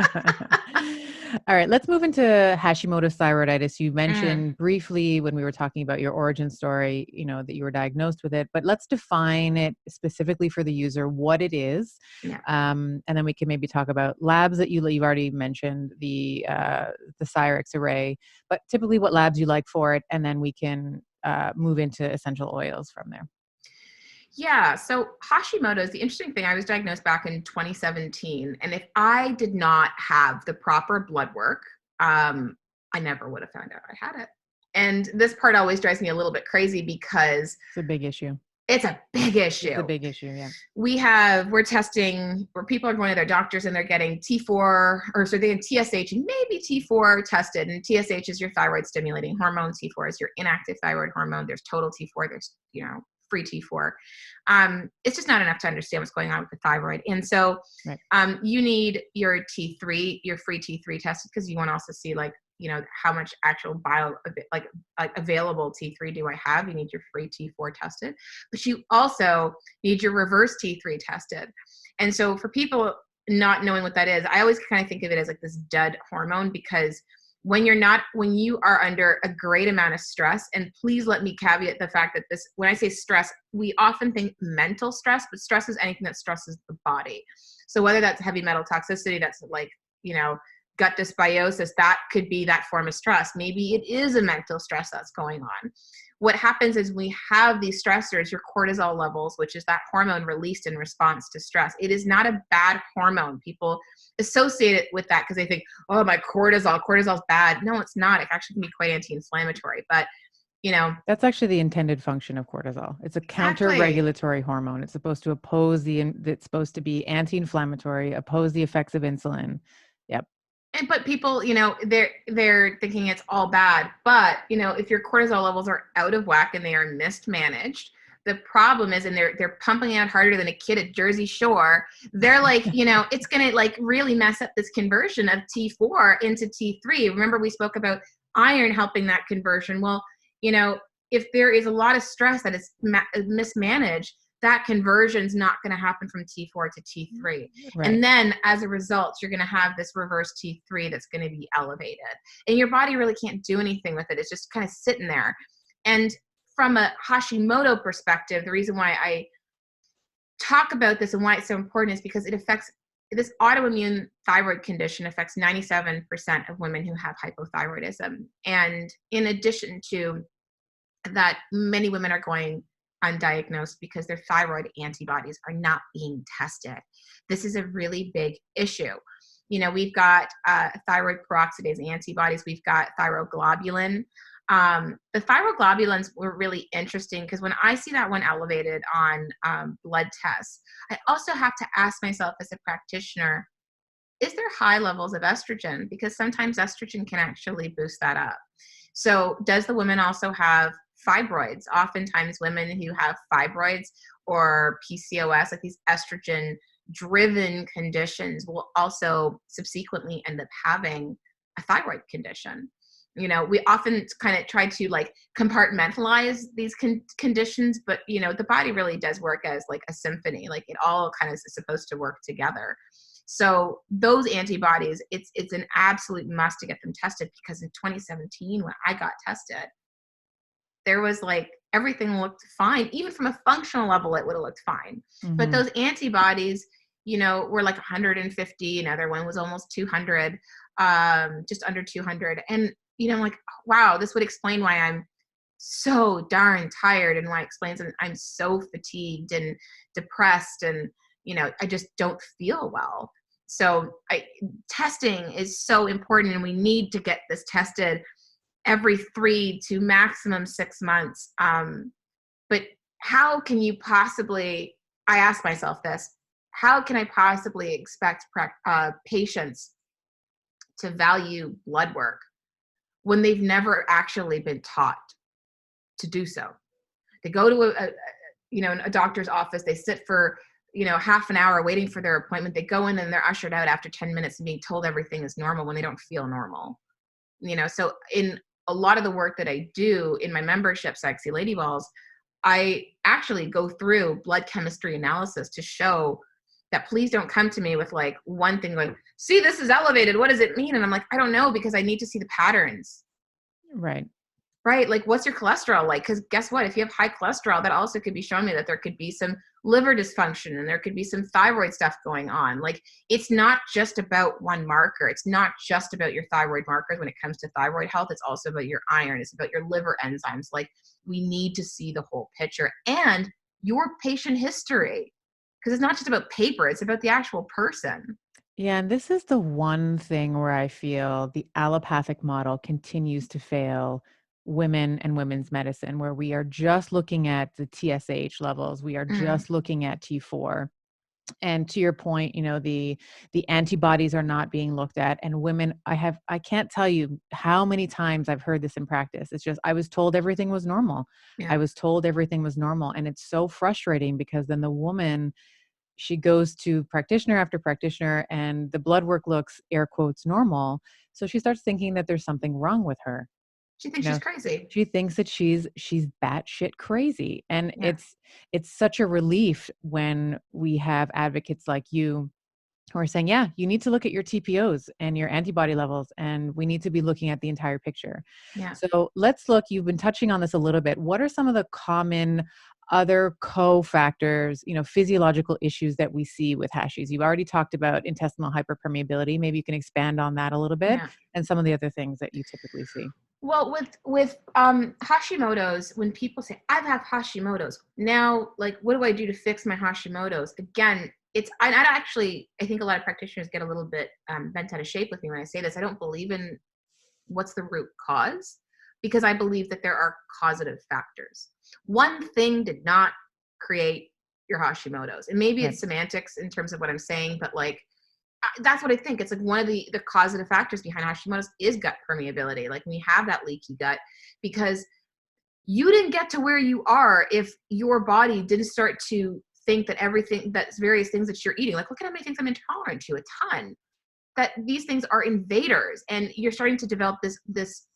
All right, let's move into Hashimoto's thyroiditis. You mentioned briefly when we were talking about your origin story, that you were diagnosed with it, but let's define it specifically for the user, what it is. And then we can maybe talk about labs that you've already mentioned, the Cyrix array, but typically what labs you like for it, and then we can move into essential oils from there. Yeah. So Hashimoto's, the interesting thing, I was diagnosed back in 2017. And if I did not have the proper blood work, I never would have found out I had it. And this part always drives me a little bit crazy because it's a big issue. It's a big issue. It's a big issue, yeah. We're testing where people are going to their doctors and they're getting they're getting TSH and maybe T4 tested. And TSH is your thyroid stimulating hormone. T4 is your inactive thyroid hormone. There's total T4. There's, free T4. It's just not enough to understand what's going on with the thyroid. And so you need your T3, your free T3 tested, because you want to also see how much actual available T3 do I have? You need your free T4 tested, but you also need your reverse T3 tested. And so for people not knowing what that is, I always kind of think of it as like this dud hormone, because when you are under a great amount of stress, and please let me caveat the fact that when I say stress, we often think mental stress, but stress is anything that stresses the body. So whether that's heavy metal toxicity, that's like, gut dysbiosis, that could be that form of stress. Maybe it is a mental stress that's going on. What happens is we have these stressors, your cortisol levels, which is that hormone released in response to stress. It is not a bad hormone. People associate it with that because they think, oh, my cortisol's bad. No, it's not. It actually can be quite anti-inflammatory. But, that's actually the intended function of cortisol. It's a counter-regulatory hormone. It's supposed to it's supposed to be anti-inflammatory, oppose the effects of insulin. Yep. But people, they're thinking it's all bad. But, if your cortisol levels are out of whack and they are mismanaged, the problem is, and they're pumping out harder than a kid at Jersey Shore, they're like, it's going to like really mess up this conversion of T4 into T3. Remember, we spoke about iron helping that conversion. Well, if there is a lot of stress that is mismanaged, that conversion is not going to happen from T4 to T3. Right. And then as a result, you're going to have this reverse T3 that's going to be elevated. And your body really can't do anything with it. It's just kind of sitting there. And from a Hashimoto perspective, the reason why I talk about this and why it's so important is because it affects this autoimmune thyroid condition affects 97% of women who have hypothyroidism. And in addition to that, many women are going undiagnosed because their thyroid antibodies are not being tested. This is a really big issue. We've got thyroid peroxidase antibodies. We've got thyroglobulin. The thyroglobulins were really interesting because when I see that one elevated on blood tests, I also have to ask myself as a practitioner, is there high levels of estrogen? Because sometimes estrogen can actually boost that up. So does the woman also have fibroids? Oftentimes women who have fibroids or PCOS, like these estrogen driven conditions, will also subsequently end up having a thyroid condition. We often kind of try to like compartmentalize these conditions, but the body really does work as like a symphony. Like it all kind of is supposed to work together. So those antibodies, it's an absolute must to get them tested, because in 2017, when I got tested, there was like everything looked fine. Even from a functional level, it would have looked fine. Mm-hmm. But those antibodies, were like 150. Another one was almost 200, just under 200. And, I'm like, wow, this would explain why I'm so darn tired, and why it explains that I'm so fatigued and depressed, and, I just don't feel well. So testing is so important, and we need to get this tested every 3 to maximum 6 months. But how can you possibly, I ask myself this, how can I possibly expect patients to value blood work when they've never actually been taught to do so? They go to a doctor's office, they sit for, half an hour waiting for their appointment. They go in and they're ushered out after 10 minutes and being told everything is normal when they don't feel normal. So in a lot of the work that I do in my membership, Sexy Lady Balls, I actually go through blood chemistry analysis to show that please don't come to me with like one thing going, see, this is elevated, what does it mean? And I'm like, I don't know, because I need to see the patterns. Right. Like, what's your cholesterol like? Because guess what? If you have high cholesterol, that also could be showing me that there could be some liver dysfunction and there could be some thyroid stuff going on. Like, it's not just about one marker. It's not just about your thyroid markers when it comes to thyroid health. It's also about your iron. It's about your liver enzymes. Like, we need to see the whole picture and your patient history, because it's not just about paper. It's about the actual person. Yeah, and this is the one thing where I feel the allopathic model continues to fail women and women's medicine, where we are just looking at the TSH levels, we are just looking at T4. And to your point, the antibodies are not being looked at. And women, I can't tell you how many times I've heard this in practice. It's just, I was told everything was normal. Yeah. I was told everything was normal. And it's so frustrating, because then the woman, she goes to practitioner after practitioner and the blood work looks, air quotes, normal. So she starts thinking that there's something wrong with her. She thinks she's crazy. She thinks that she's batshit crazy. And Yeah. it's such a relief when we have advocates like you who are saying, yeah, you need to look at your TPOs and your antibody levels, and we need to be looking at the entire picture. Yeah. So let's look, you've been touching on this a little bit. What are some of the common other cofactors, physiological issues that we see with Hashis? You've already talked about intestinal hyperpermeability. Maybe you can expand on that a little bit, and some of the other things that you typically see. Well, with Hashimoto's, when people say, I have Hashimoto's, now, like, what do I do to fix my Hashimoto's? Again, I think a lot of practitioners get a little bit bent out of shape with me when I say this. I don't believe in what's the root cause, because I believe that there are causative factors. One thing did not create your Hashimoto's. And maybe it's semantics in terms of what I'm saying, but like, that's what I think. It's like one of the causative factors behind Hashimoto's is gut permeability. Like when you have that leaky gut, because you didn't get to where you are if your body didn't start to think that everything, that's various things that you're eating, like look at how many things I'm intolerant to, a ton, that these things are invaders, and you're starting to develop this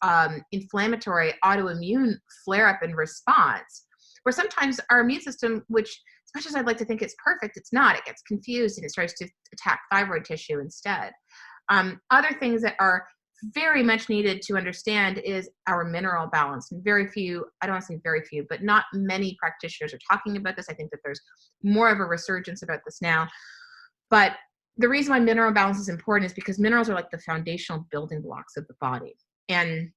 inflammatory autoimmune flare up and response, where sometimes our immune system, which as much as I'd like to think it's perfect, it's not. It gets confused and it starts to attack thyroid tissue instead. Other things that are very much needed to understand is our mineral balance. And very few, I don't want to say very few, but not many practitioners are talking about this. I think that there's more of a resurgence about this now. But the reason why mineral balance is important is because minerals are like the foundational building blocks of the body. And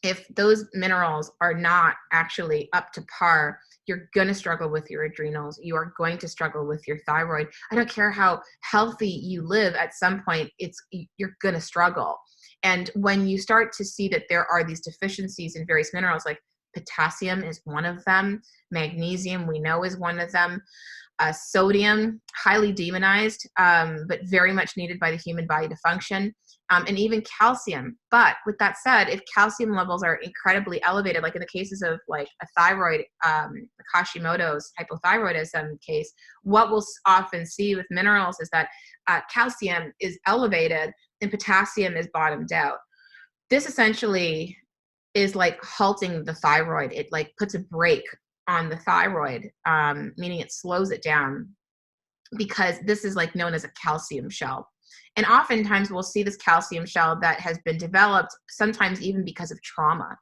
if those minerals are not actually up to par, you're going to struggle with your adrenals. You are going to struggle with your thyroid. I don't care how healthy you live, at some point, you're going to struggle. And when you start to see that there are these deficiencies in various minerals, like potassium is one of them, magnesium we know is one of them, sodium, highly demonized, but very much needed by the human body to function, and even calcium. But with that said, if calcium levels are incredibly elevated, like in the cases of like a thyroid, Hashimoto's hypothyroidism case, what we'll often see with minerals is that calcium is elevated and potassium is bottomed out. This essentially is like halting the thyroid. It like puts a brake on the thyroid, meaning it slows it down, because this is like known as a calcium shell. And oftentimes we'll see this calcium shell that has been developed, sometimes even because of trauma.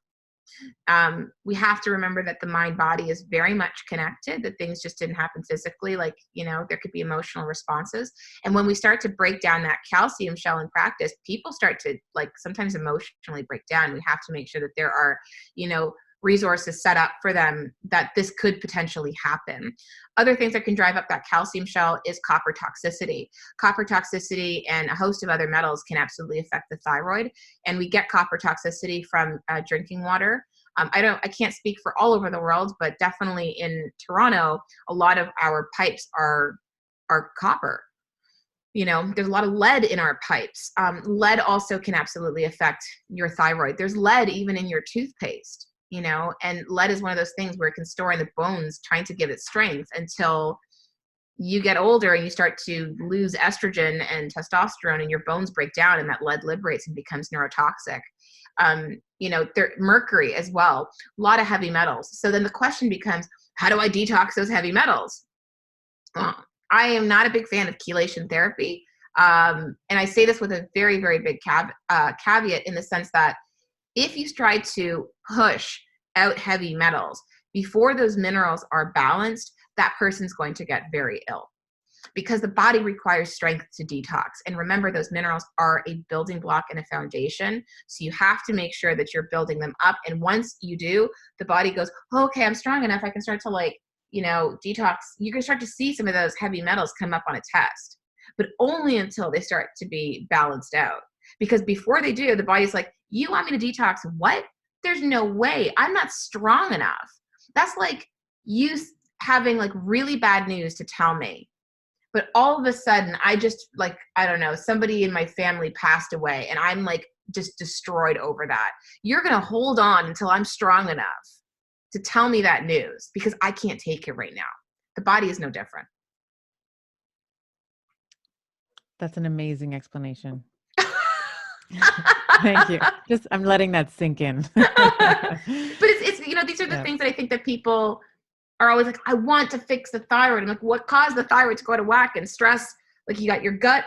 We have to remember that the mind body is very much connected, that things just didn't happen physically. Like, there could be emotional responses. And when we start to break down that calcium shell in practice, people start to like sometimes emotionally break down. We have to make sure that there are, resources set up for them, that this could potentially happen. Other things that can drive up that calcium shell is copper toxicity. Copper toxicity and a host of other metals can absolutely affect the thyroid. And we get copper toxicity from drinking water. I can't speak for all over the world, but definitely in Toronto, a lot of our pipes are copper. There's a lot of lead in our pipes. Lead also can absolutely affect your thyroid. There's lead even in your toothpaste. And lead is one of those things where it can store in the bones, trying to give it strength until you get older and you start to lose estrogen and testosterone and your bones break down, and that lead liberates and becomes neurotoxic. Mercury as well, a lot of heavy metals. So then the question becomes, how do I detox those heavy metals? Well, I am not a big fan of chelation therapy. And I say this with a very, very big caveat, in the sense that if you try to push out heavy metals before those minerals are balanced, that person's going to get very ill, because the body requires strength to detox. And remember, those minerals are a building block and a foundation. So you have to make sure that you're building them up. And once you do, the body goes, oh, okay, I'm strong enough. I can start to detox. You can start to see some of those heavy metals come up on a test, but only until they start to be balanced out. Because before they do, the body's like, you want me to detox? What? There's no way. I'm not strong enough. That's like you having like really bad news to tell me. But all of a sudden, I just I don't know, somebody in my family passed away and I'm like just destroyed over that. You're going to hold on until I'm strong enough to tell me that news, because I can't take it right now. The body is no different. That's an amazing explanation. Thank you. I'm letting that sink in. But it's these are the things that I think that people are always like, I want to fix the thyroid. I'm like, what caused the thyroid to go out of whack? And stress, like you got your gut,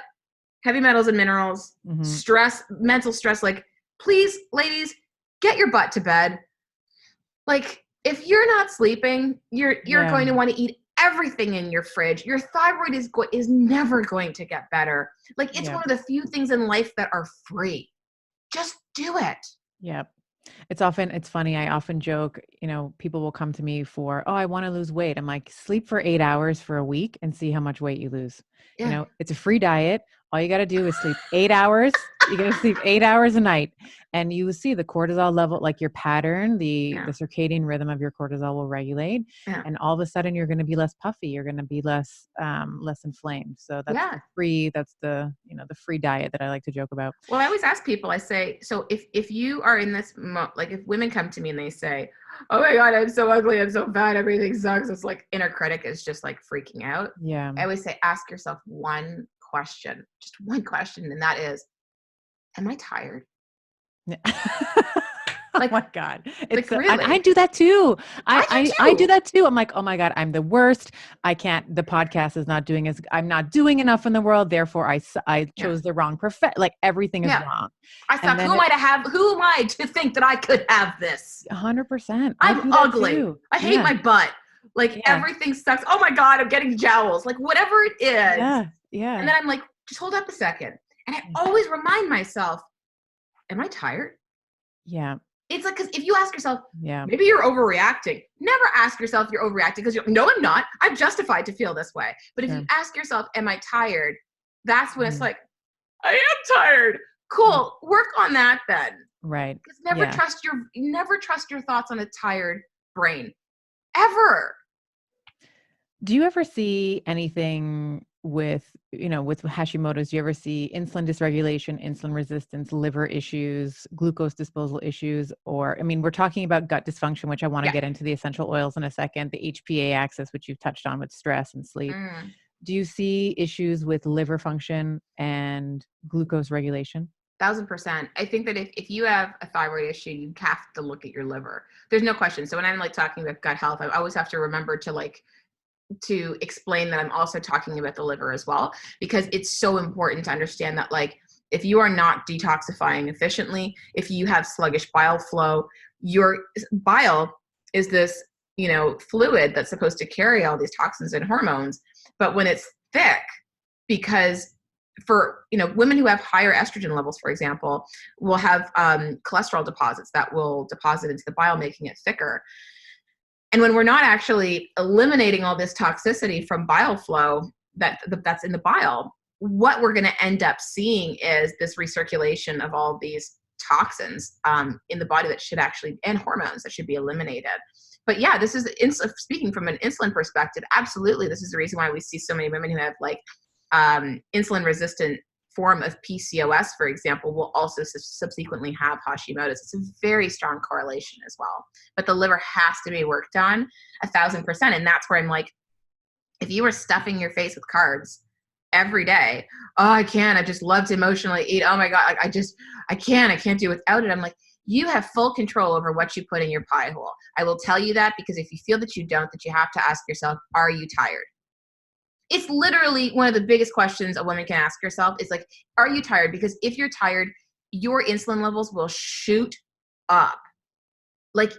heavy metals and minerals, stress, mental stress. Like, please, ladies, get your butt to bed. Like, if you're not sleeping, you're going to want to eat everything in your fridge. Your thyroid is never going to get better. Like, it's one of the few things in life that are free. Just do it. Yep. It's funny. I often joke, people will come to me for, oh, I want to lose weight. I'm like, sleep for 8 hours for a week and see how much weight you lose. Yeah. It's a free diet. All you got to do is sleep 8 hours. You got to sleep 8 hours a night, and you will see the cortisol level, like your pattern, the circadian rhythm of your cortisol will regulate, and all of a sudden you're going to be less puffy. You're going to be less inflamed. So that's the free diet that I like to joke about. Well, I always ask people, I say, so if you are in this, like if women come to me and they say, oh my God, I'm so ugly, I'm so fat, everything sucks. It's like inner critic is just like freaking out. Yeah. I always say, ask yourself one question, just one question. And that is, am I tired? Like, oh my God. It's like, really? I do that too. I do that too. I'm like, oh my God, I'm the worst. The podcast is not doing I'm not doing enough in the world. Therefore I chose the wrong like everything is wrong. I thought, who am I to think that I could have this? 100%. I'm ugly. I hate my butt. Like everything sucks. Oh my God, I'm getting jowls. Like whatever it is. Yeah. And then I'm like, just hold up a second. And I always remind myself, am I tired? Yeah. It's like, because if you ask yourself, maybe you're overreacting. Never ask yourself you're overreacting, because no, I'm not. I'm justified to feel this way. But if you ask yourself, am I tired? That's when it's like, I am tired. Cool. Work on that then. Right. Because never trust your thoughts on a tired brain. Ever. Do you ever see anything with Hashimoto's? Do you ever see insulin dysregulation, insulin resistance, liver issues, glucose disposal issues? Or, I mean, we're talking about gut dysfunction, which I want to get into the essential oils in a second, the HPA axis, which you've touched on with stress and sleep. Do you see issues with liver function and glucose regulation? 1,000%. I think that if you have a thyroid issue, you have to look at your liver. There's no question. So when I'm like talking about gut health, I always have to remember to explain that I'm also talking about the liver as well, because it's so important to understand that, like, if you are not detoxifying efficiently, if you have sluggish bile flow, your bile is this, fluid that's supposed to carry all these toxins and hormones. But when it's thick, because for, women who have higher estrogen levels, for example, will have cholesterol deposits that will deposit into the bile, making it thicker. And when we're not actually eliminating all this toxicity from bile flow that's in the bile, what we're going to end up seeing is this recirculation of all these toxins in the body that should actually, and hormones that should be eliminated. But yeah, this is speaking from an insulin perspective. Absolutely, this is the reason why we see so many women who have like insulin resistant form of PCOS, for example, will also subsequently have Hashimoto's. It's a very strong correlation as well. But the liver has to be worked on 1,000%. And that's where I'm like, if you were stuffing your face with carbs every day, I just love to emotionally eat. Oh my God, I can't do without it. I'm like, you have full control over what you put in your pie hole. I will tell you that, because if you feel that you don't, that you have to ask yourself, are you tired? It's literally one of the biggest questions a woman can ask herself is like, are you tired? Because if you're tired, your insulin levels will shoot up. Like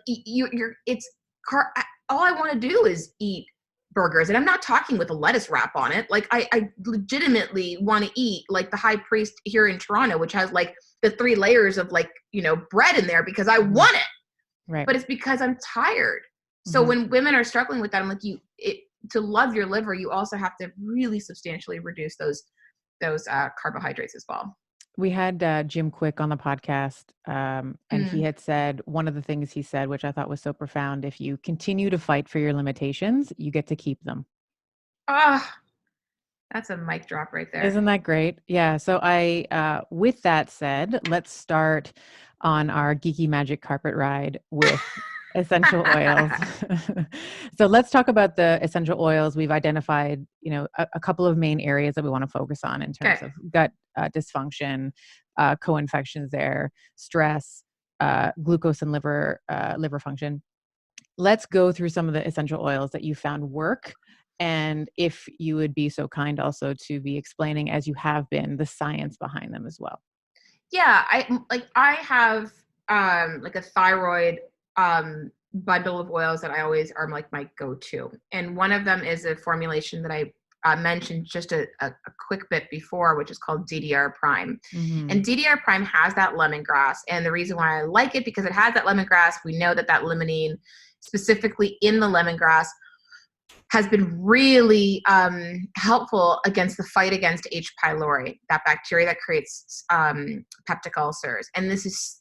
all I want to do is eat burgers. And I'm not talking with a lettuce wrap on it. Like I legitimately want to eat like the High Priest here in Toronto, which has like the 3 layers of like, bread in there, because I want it. Right. But it's because I'm tired. So when women are struggling with that, I'm like, to love your liver, you also have to really substantially reduce those carbohydrates as well. We had Jim Quick on the podcast, and he had said, one of the things he said, which I thought was so profound, if you continue to fight for your limitations, you get to keep them. That's a mic drop right there. Isn't that great? Yeah. So with that said, let's start on our geeky magic carpet ride with essential oils. So let's talk about the essential oils. We've identified, a couple of main areas that we want to focus on in terms of gut dysfunction, co-infections there, stress, glucose and liver function. Let's go through some of the essential oils that you found work. And if you would be so kind also to be explaining, as you have been, the science behind them as well. Yeah. I have like a thyroid bundle of oils that I always are like my go-to. And one of them is a formulation that I mentioned just a quick bit before, which is called DDR Prime. And DDR Prime has that lemongrass. And the reason why I like it, because it has that lemongrass. We know that limonene specifically in the lemongrass has been really helpful against the fight against H. pylori, that bacteria that creates peptic ulcers. And this is,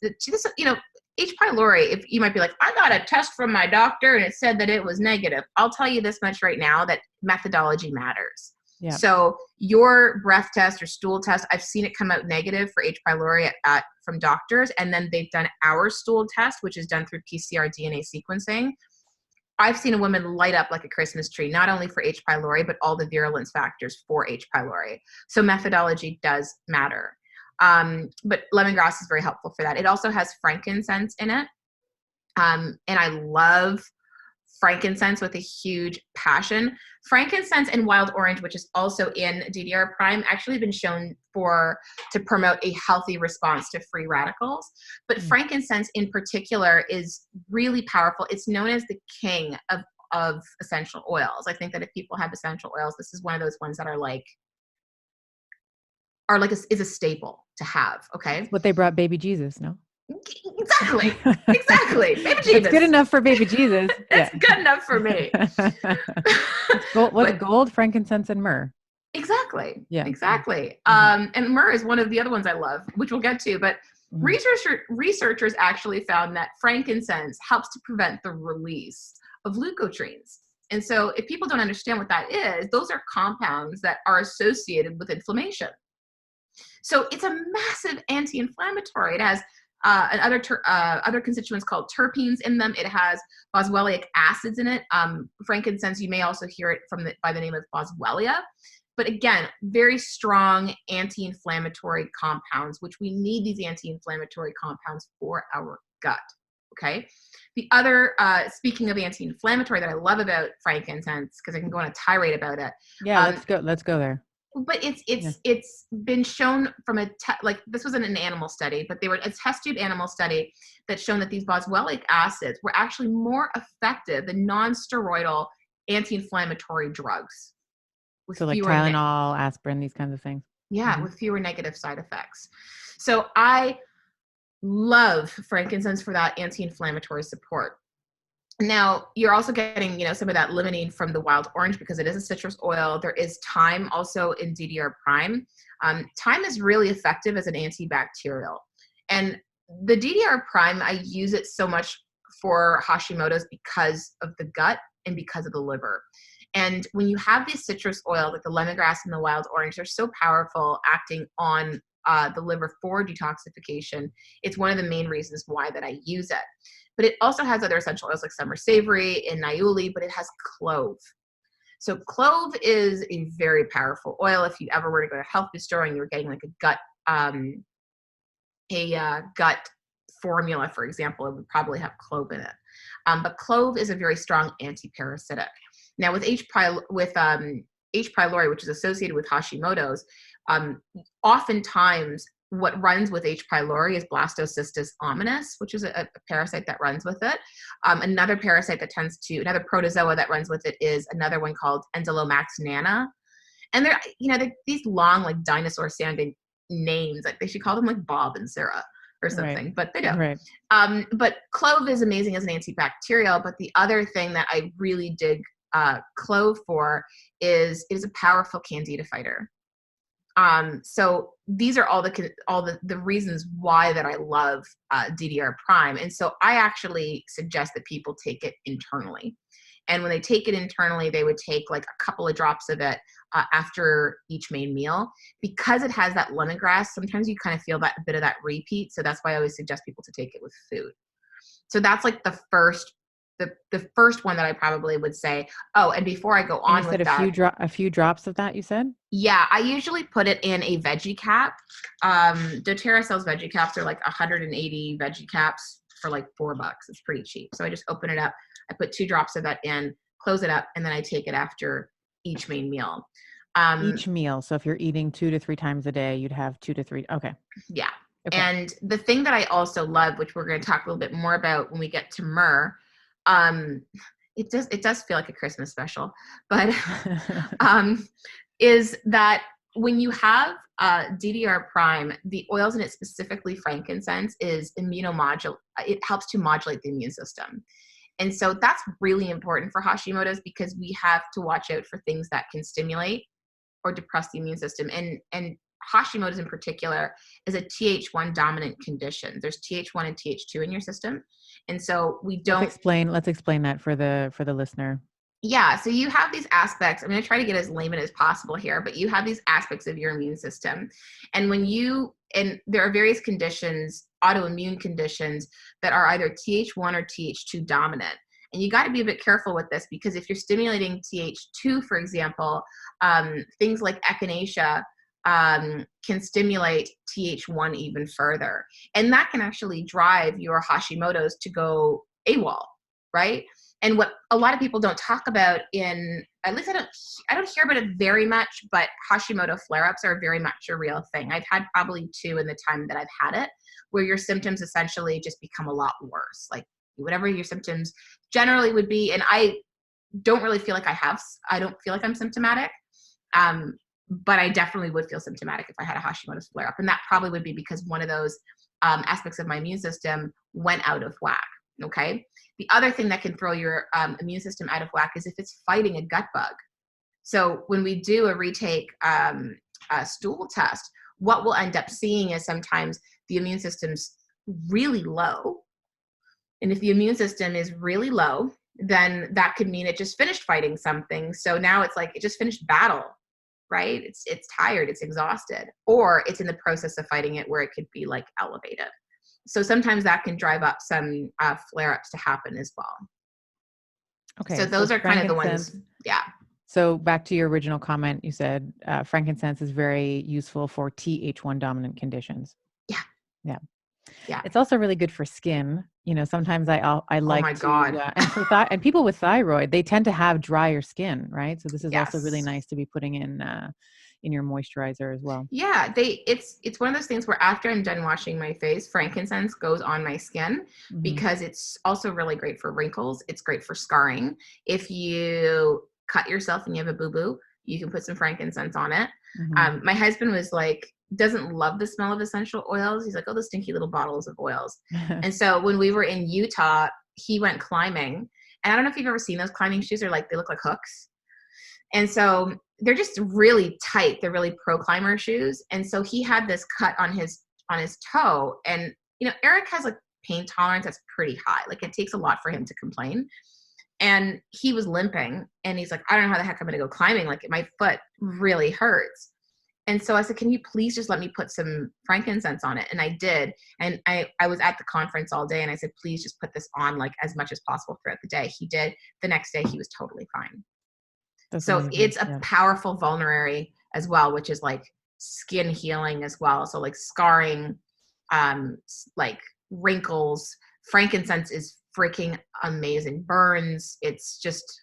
you know, H. pylori, if you might be like, I got a test from my doctor and it said that it was negative. I'll tell you this much right now, that methodology matters. Yeah. So your breath test or stool test, I've seen it come out negative for H. pylori from doctors. And then they've done our stool test, which is done through PCR DNA sequencing. I've seen a woman light up like a Christmas tree, not only for H. pylori, but all the virulence factors for H. pylori. So methodology does matter. But lemongrass is very helpful for that. It also has frankincense in it. And I love frankincense with a huge passion. Frankincense and wild orange, which is also in DDR prime, actually been shown to promote a healthy response to free radicals. But frankincense in particular is really powerful. It's known as the king of essential oils. I think that if people have essential oils, this is one of those ones that is a staple to have. Okay. That's what they brought baby Jesus, no? Exactly. Baby Jesus. It's good enough for baby Jesus. It's good enough for me. What's gold, frankincense, and myrrh? Exactly. Yeah. Exactly. And myrrh is one of the other ones I love, which we'll get to. But researchers actually found that frankincense helps to prevent the release of leukotrienes. And so if people don't understand what that is, those are compounds that are associated with inflammation. So it's a massive anti-inflammatory. It has other constituents called terpenes in them. It has boswellic acids in it. Frankincense, you may also hear it by the name of boswellia. But again, very strong anti-inflammatory compounds, which we need these anti-inflammatory compounds for our gut. Okay. The other, speaking of anti-inflammatory that I love about frankincense, because I can go on a tirade about it. Yeah, let's go there. But it's been shown from this wasn't an animal study, but they were a test tube animal study that's shown that these boswellic acids were actually more effective than non-steroidal anti-inflammatory drugs. So like Tylenol, aspirin, these kinds of things. Yeah, with fewer negative side effects. So I love frankincense for that anti-inflammatory support. Now, you're also getting, some of that limonene from the wild orange because it is a citrus oil. There is thyme also in DDR prime. Thyme is really effective as an antibacterial. And the DDR prime, I use it so much for Hashimoto's because of the gut and because of the liver. And when you have these citrus oils, like the lemongrass and the wild orange, they're so powerful acting on the liver for detoxification. It's one of the main reasons why that I use it. But it also has other essential oils like summer savory and niuli, but it has clove. So clove is a very powerful oil. If you ever were to go to a health food store and you're getting like a gut formula, for example, it would probably have clove in it. But clove is a very strong anti-parasitic. Now with H. pylori, which is associated with Hashimoto's, oftentimes what runs with H. pylori is Blastocystis hominis, which is a parasite that runs with it. Another protozoa that runs with it is another one called Enteromax nana. And they're these long, like dinosaur sounding names, like they should call them like Bob and Sarah or something, but they don't. Right. But clove is amazing as an antibacterial. But the other thing that I really dig clove for is a powerful candida fighter. So these are all the reasons why that I love DDR prime. And so I actually suggest that people take it internally. And when they take it internally, they would take like a couple of drops of it after each main meal. Because it has that lemongrass, sometimes you kind of feel that a bit of that repeat. So that's why I always suggest people to take it with food. So that's like the first one that I probably would say. Oh, and before I go on with that, a few drops of that, you said? Yeah, I usually put it in a veggie cap. doTERRA sells veggie caps. They're like 180 veggie caps for like $4. It's pretty cheap. So I just open it up. I put 2 drops of that in, close it up, and then I take it after each main meal. Each meal. So if you're eating 2 to 3 times a day, you'd have 2 to 3. Okay. Yeah. Okay. And the thing that I also love, which we're going to talk a little bit more about when we get to myrrh, it does feel like a Christmas special, but is that when you have DDR prime, the oils in it, specifically frankincense, is immunomodulate. It helps to modulate the immune system. And so that's really important for Hashimoto's because we have to watch out for things that can stimulate or depress the immune system. And Hashimoto's in particular is a Th1 dominant condition. There's Th1 and Th2 in your system. And so we don't Let's explain that for the listener. Yeah, so you have these aspects. I'm going to try to get as layman as possible here, but you have these aspects of your immune system. And there are various conditions, autoimmune conditions, that are either Th1 or Th2 dominant. And you got to be a bit careful with this because if you're stimulating Th2, for example, things like echinacea can stimulate Th1 even further. And that can actually drive your Hashimoto's to go AWOL, right? And what a lot of people don't talk about at least I don't hear about it very much, but Hashimoto flare-ups are very much a real thing. I've had probably 2 in the time that I've had it, where your symptoms essentially just become a lot worse. Like whatever your symptoms generally would be. And I don't really feel like I don't feel like I'm symptomatic. But I definitely would feel symptomatic if I had a Hashimoto's flare-up. And that probably would be because one of those aspects of my immune system went out of whack. Okay. The other thing that can throw your immune system out of whack is if it's fighting a gut bug. So when we do a retake stool test, what we'll end up seeing is sometimes the immune system's really low. And if the immune system is really low, then that could mean it just finished fighting something. So now it's like it just finished battle, right? It's tired, it's exhausted, or it's in the process of fighting it where it could be like elevated. So sometimes that can drive up some flare-ups to happen as well. Okay. So those are kind of the ones. Yeah. So back to your original comment, you said frankincense is very useful for Th1 dominant conditions. Yeah. Yeah. Yeah. It's also really good for skin. Sometimes I like oh my God. And people with thyroid, they tend to have drier skin, right? So this is Yes. also really nice to be putting in your moisturizer as well. Yeah, it's one of those things where after I'm done washing my face, frankincense goes on my skin because it's also really great for wrinkles. It's great for scarring. If you cut yourself and you have a boo-boo, you can put some frankincense on it. My husband was like, doesn't love the smell of essential oils. He's like, oh, the stinky little bottles of oils. And so when we were in Utah, he went climbing. And I don't know if you've ever seen those climbing shoes. They look like hooks. And so they're just really tight. They're really pro climber shoes. And so he had this cut on his toe. And, Eric has a pain tolerance that's pretty high. Like it takes a lot for him to complain. And he was limping and he's like, I don't know how the heck I'm going to go climbing. Like my foot really hurts. And so I said, can you please just let me put some frankincense on it? And I did. And I was at the conference all day and I said, please just put this on like as much as possible throughout the day. He did. The next day he was totally fine. That's so amazing. It's a powerful vulnerary as well, which is like skin healing as well. So like scarring, like wrinkles, frankincense is freaking amazing. Burns. It's just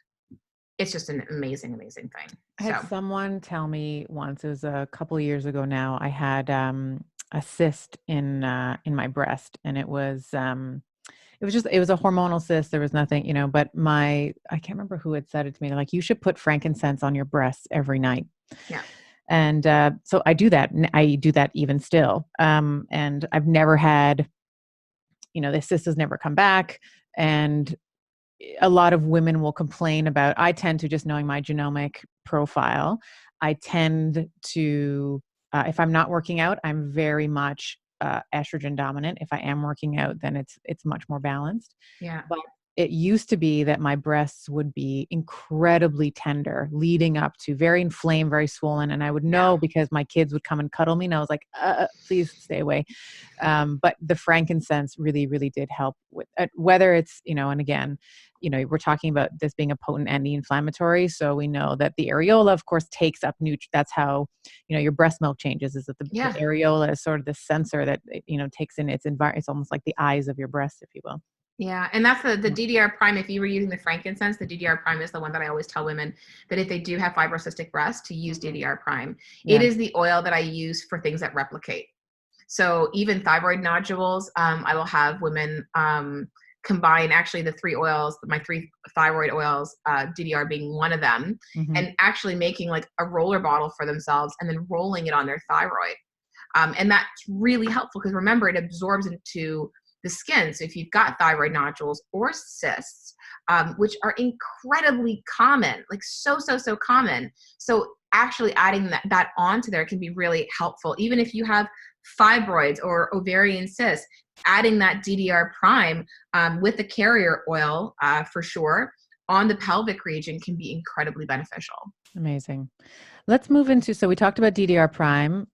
an amazing, amazing thing. I had someone tell me once, it was a couple of years ago now, I had a cyst in my breast, and it was a hormonal cyst. There was nothing, but I can't remember who had said it to me. They're like, you should put frankincense on your breasts every night. Yeah. And so I do that. I do that even still. And I've never had, the cyst has never come back. And a lot of women will complain about, I tend to, just knowing my genomic profile, I tend to, if I'm not working out, I'm very much estrogen dominant. If I am working out, then it's much more balanced. Yeah. But it used to be that my breasts would be incredibly tender leading up to very inflamed, very swollen. And I would know because my kids would come and cuddle me and I was like, please stay away. But the frankincense really, really did help with whether it's, and again, we're talking about this being a potent anti-inflammatory. So we know that the areola, of course, takes up that's how, your breast milk changes, is that the areola is sort of the sensor that, takes in its environment. It's almost like the eyes of your breast, if you will. Yeah. And that's the DDR prime. If you were using the frankincense, the DDR prime is the one that I always tell women that if they do have fibrocystic breast, to use DDR prime. Yeah. It is the oil that I use for things that replicate. So even thyroid nodules, I will have women combine actually the 3 oils, my 3 thyroid oils, DDR being one of them, and actually making like a roller bottle for themselves and then rolling it on their thyroid. And that's really helpful because remember, it absorbs into the skin. So if you've got thyroid nodules or cysts, which are incredibly common, like so common. So actually adding that onto there can be really helpful. Even if you have fibroids or ovarian cysts, adding that DDR prime with the carrier oil for sure on the pelvic region can be incredibly beneficial. Amazing. Let's move into, so we talked about DDR prime.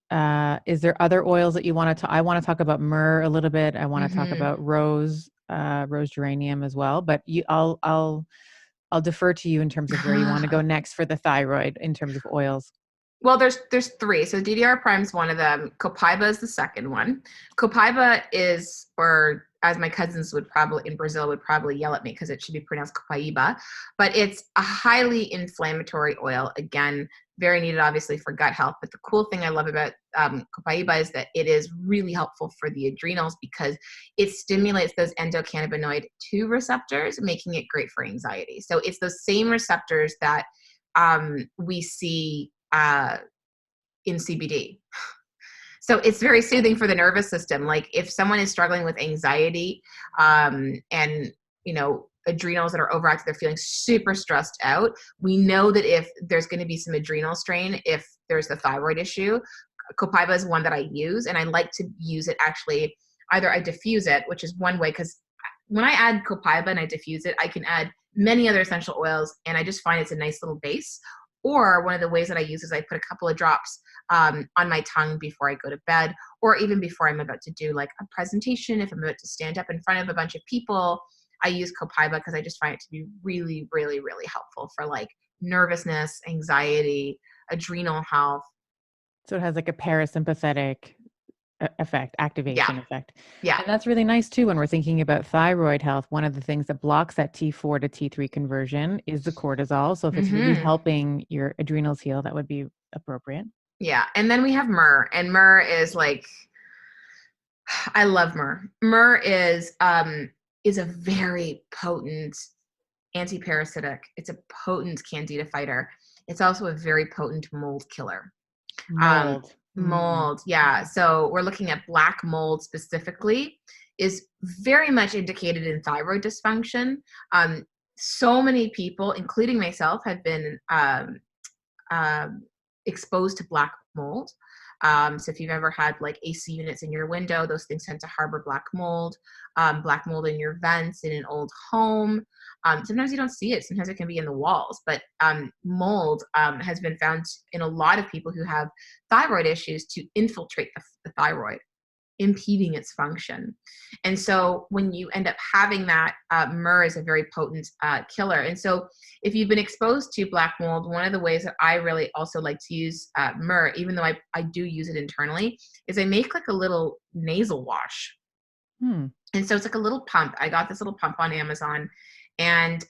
Is there other oils that you want to, I want to talk about myrrh a little bit. I want to talk about rose geranium as well, but I'll defer to you in terms of where you want to go next for the thyroid in terms of oils. Well, there's three. So DDR prime is one of them. Copaiba is the second one. Copaiba is, or as my cousins would probably in Brazil would probably yell at me because it should be pronounced copaiba, but it's a highly inflammatory oil. Again, very needed obviously for gut health. But the cool thing I love about copaiba is that it is really helpful for the adrenals because it stimulates those endocannabinoid 2 receptors, making it great for anxiety. So it's those same receptors that we see in CBD. So it's very soothing for the nervous system. Like if someone is struggling with anxiety and, adrenals that are overactive, they're feeling super stressed out. We know that if there's going to be some adrenal strain, if there's the thyroid issue, copaiba is one that I use. And I like to use it actually, either I diffuse it, which is one way, because when I add copaiba and I diffuse it, I can add many other essential oils. And I just find it's a nice little base. Or one of the ways that I use is I put a couple of drops on my tongue before I go to bed, or even before I'm about to do like a presentation. If I'm about to stand up in front of a bunch of people, I use copaiba because I just find it to be really, really, really helpful for like nervousness, anxiety, adrenal health. So it has like a parasympathetic effect, activation effect. Yeah. And that's really nice too when we're thinking about thyroid health. One of the things that blocks that T4 to T3 conversion is the cortisol. So if it's really helping your adrenals heal, that would be appropriate. Yeah. And then we have myrrh, and myrrh is like, I love myrrh. Myrrh is a very potent anti-parasitic. It's a potent candida fighter. It's also a very potent mold killer. Mold. Yeah. So we're looking at black mold specifically is very much indicated in thyroid dysfunction. So many people, including myself, have been exposed to black mold. So if you've ever had like AC units in your window, those things tend to harbor black mold in your vents in an old home. Sometimes you don't see it. Sometimes it can be in the walls, but mold has been found in a lot of people who have thyroid issues to infiltrate the thyroid, impeding its function. And so when you end up having that, myrrh is a very potent killer. And so if you've been exposed to black mold, one of the ways that I really also like to use myrrh, even though I do use it internally, is I make like a little nasal wash. And so it's like a little pump. I got this little pump on Amazon, and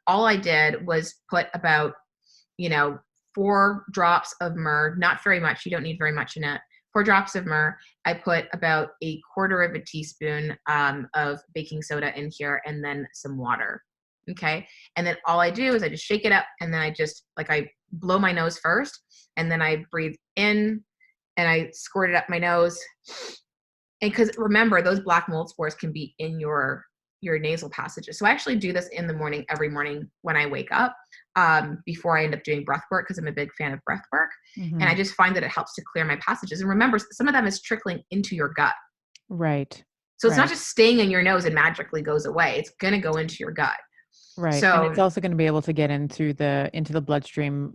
all I did was put about, 4 drops of myrrh, not very much. You don't need very much in it. 4 drops of myrrh. I put about 1/4 of a teaspoon of baking soda in here, and then some water. Okay. And then all I do is I just shake it up, and then I blow my nose first, and then I breathe in and I squirt it up my nose. And because remember, those black mold spores can be in your nasal passages. So I actually do this in the morning, every morning when I wake up, before I end up doing breath work, because I'm a big fan of breath work. And I just find that it helps to clear my passages. And remember, some of them is trickling into your gut. Right. So it's not just staying in your nose and magically goes away. It's going to go into your gut. Right. So, and it's also going to be able to get into the bloodstream,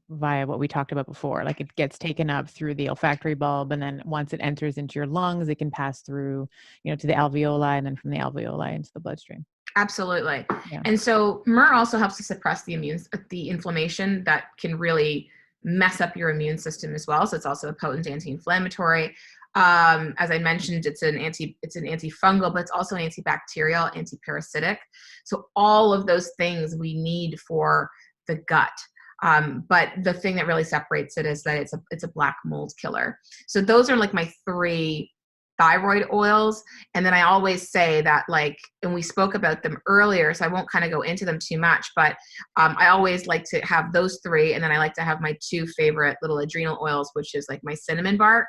via what we talked about before. Like it gets taken up through the olfactory bulb, and then once it enters into your lungs, it can pass through, to the alveoli, and then from the alveoli into the bloodstream. Absolutely. Yeah. And so myrrh also helps to suppress the inflammation that can really mess up your immune system as well. So it's also a potent anti-inflammatory. As I mentioned, it's an antifungal, but it's also an antibacterial, antiparasitic. So all of those things we need for the gut. But the thing that really separates it is that it's a black mold killer. So those are like my 3 thyroid oils. And then I always say that, and we spoke about them earlier, so I won't kind of go into them too much, but I always like to have those 3. And then I like to have my 2 favorite little adrenal oils, which is like my cinnamon bark,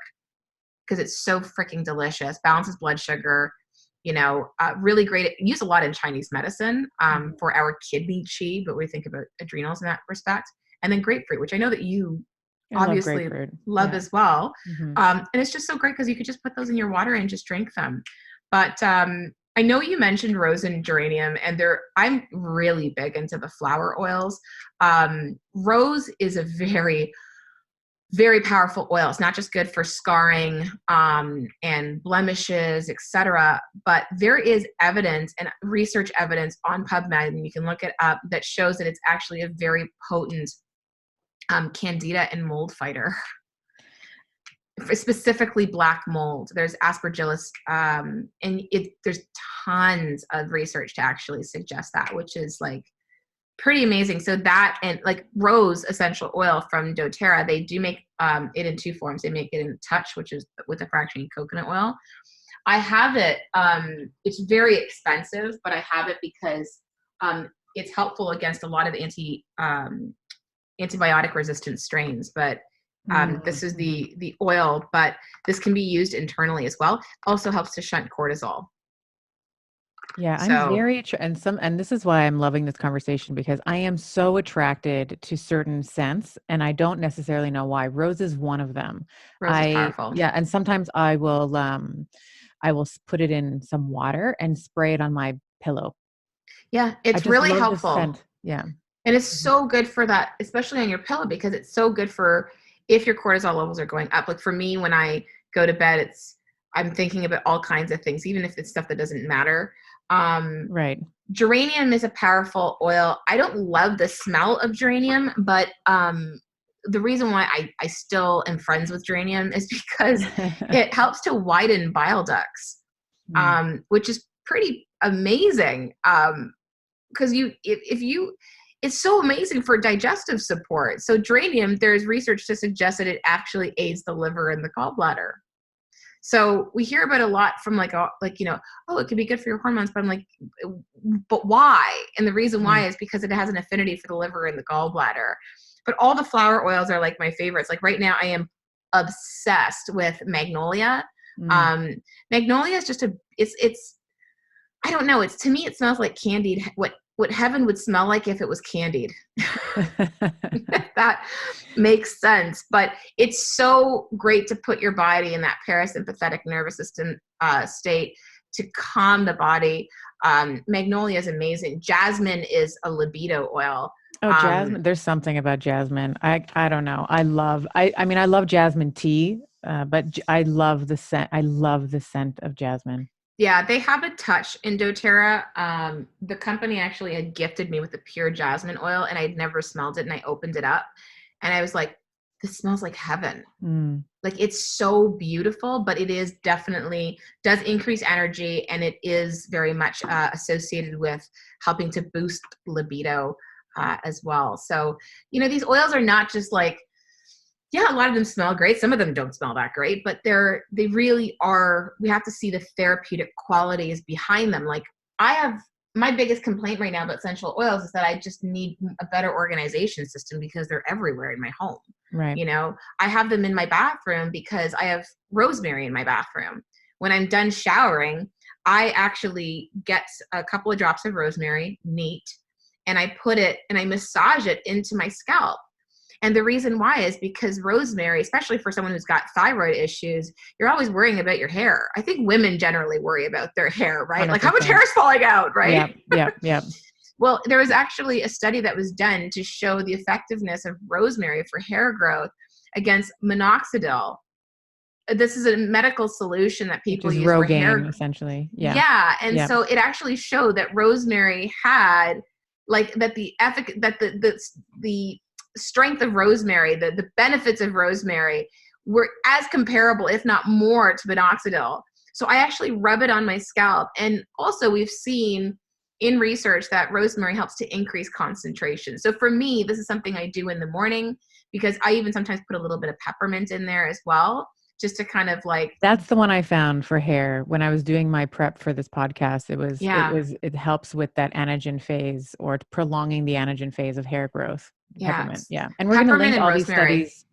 because it's so freaking delicious, balances blood sugar, Really great. Used a lot in Chinese medicine for our kidney qi, but we think about adrenals in that respect. And then grapefruit, which I know that you I love obviously grapefruit. love as well. Mm-hmm. And it's just so great because you could just put those in your water and just drink them. But I know you mentioned rose and geranium, and I'm really big into the flower oils. Rose is a very, very powerful oil. It's not just good for scarring and blemishes, etc. But there is evidence and research evidence on PubMed, and you can look it up, that shows that it's actually a very potent candida and mold fighter. Specifically black mold. There's aspergillus, and there's tons of research to actually suggest that, which is like pretty amazing. So that, and like rose essential oil from doTERRA, they do make it in two forms. They make it in touch, which is with a fractionated coconut oil. I have it. It's very expensive, but I have it because it's helpful against a lot of antibiotic resistant strains. But this is the oil, but this can be used internally as well. Also helps to shunt cortisol. Yeah, I'm very and this is why I'm loving this conversation, because I am so attracted to certain scents, and I don't necessarily know why. Rose is one of them. Rose is powerful. Yeah, and sometimes I will put it in some water and spray it on my pillow. Yeah, it's really helpful. Yeah. And it's so good for that, especially on your pillow, because it's so good for if your cortisol levels are going up. Like for me, when I go to bed, I'm thinking about all kinds of things, even if it's stuff that doesn't matter. Right. Geranium is a powerful oil. I don't love the smell of geranium, but the reason why I still am friends with geranium is because it helps to widen bile ducts, which is pretty amazing. Because it's so amazing for digestive support. So geranium, there's research to suggest that it actually aids the liver and the gallbladder. So we hear about a lot from it could be good for your hormones, but I'm like, but why? And the reason why is because it has an affinity for the liver and the gallbladder. But all the flower oils are like my favorites. Like right now I am obsessed with magnolia. Magnolia is just I don't know. To me, it smells like candied, what heaven would smell like if it was candied. That makes sense. But it's so great to put your body in that parasympathetic nervous system state to calm the body. Magnolia is amazing. Jasmine is a libido oil. Oh, jasmine. There's something about jasmine. I don't know. I love jasmine tea, but I love the scent. I love the scent of jasmine. Yeah, they have a touch in doTERRA. The company actually had gifted me with the pure jasmine oil, and I'd never smelled it, and I opened it up and I was like, this smells like heaven. Like it's so beautiful, but it is definitely does increase energy, and it is very much associated with helping to boost libido as well. So, these oils are not just like, yeah, a lot of them smell great. Some of them don't smell that great, but they really are. We have to see the therapeutic qualities behind them. Like my biggest complaint right now about essential oils is that I just need a better organization system because they're everywhere in my home. Right. I have them in my bathroom because I have rosemary in my bathroom. When I'm done showering, I actually get a couple of drops of rosemary, neat, and I put it and I massage it into my scalp. And the reason why is because rosemary, especially for someone who's got thyroid issues, you're always worrying about your hair. I think women generally worry about their hair, right? 100%. Like how much hair is falling out, right? Yeah. Well, there was actually a study that was done to show the effectiveness of rosemary for hair growth against minoxidil. This is a medical solution that people use for hair, essentially. Yeah. And so it actually showed that rosemary had the strength of rosemary, the benefits of rosemary were as comparable, if not more, to minoxidil. So I actually rub it on my scalp. And also we've seen in research that rosemary helps to increase concentration. So for me, this is something I do in the morning, because I even sometimes put a little bit of peppermint in there as well, just to kind of like. That's the one I found for hair when I was doing my prep for this podcast. It helps with that anagen phase, or prolonging the anagen phase of hair growth. Peppermint. Yeah. And we're going to link all these studies.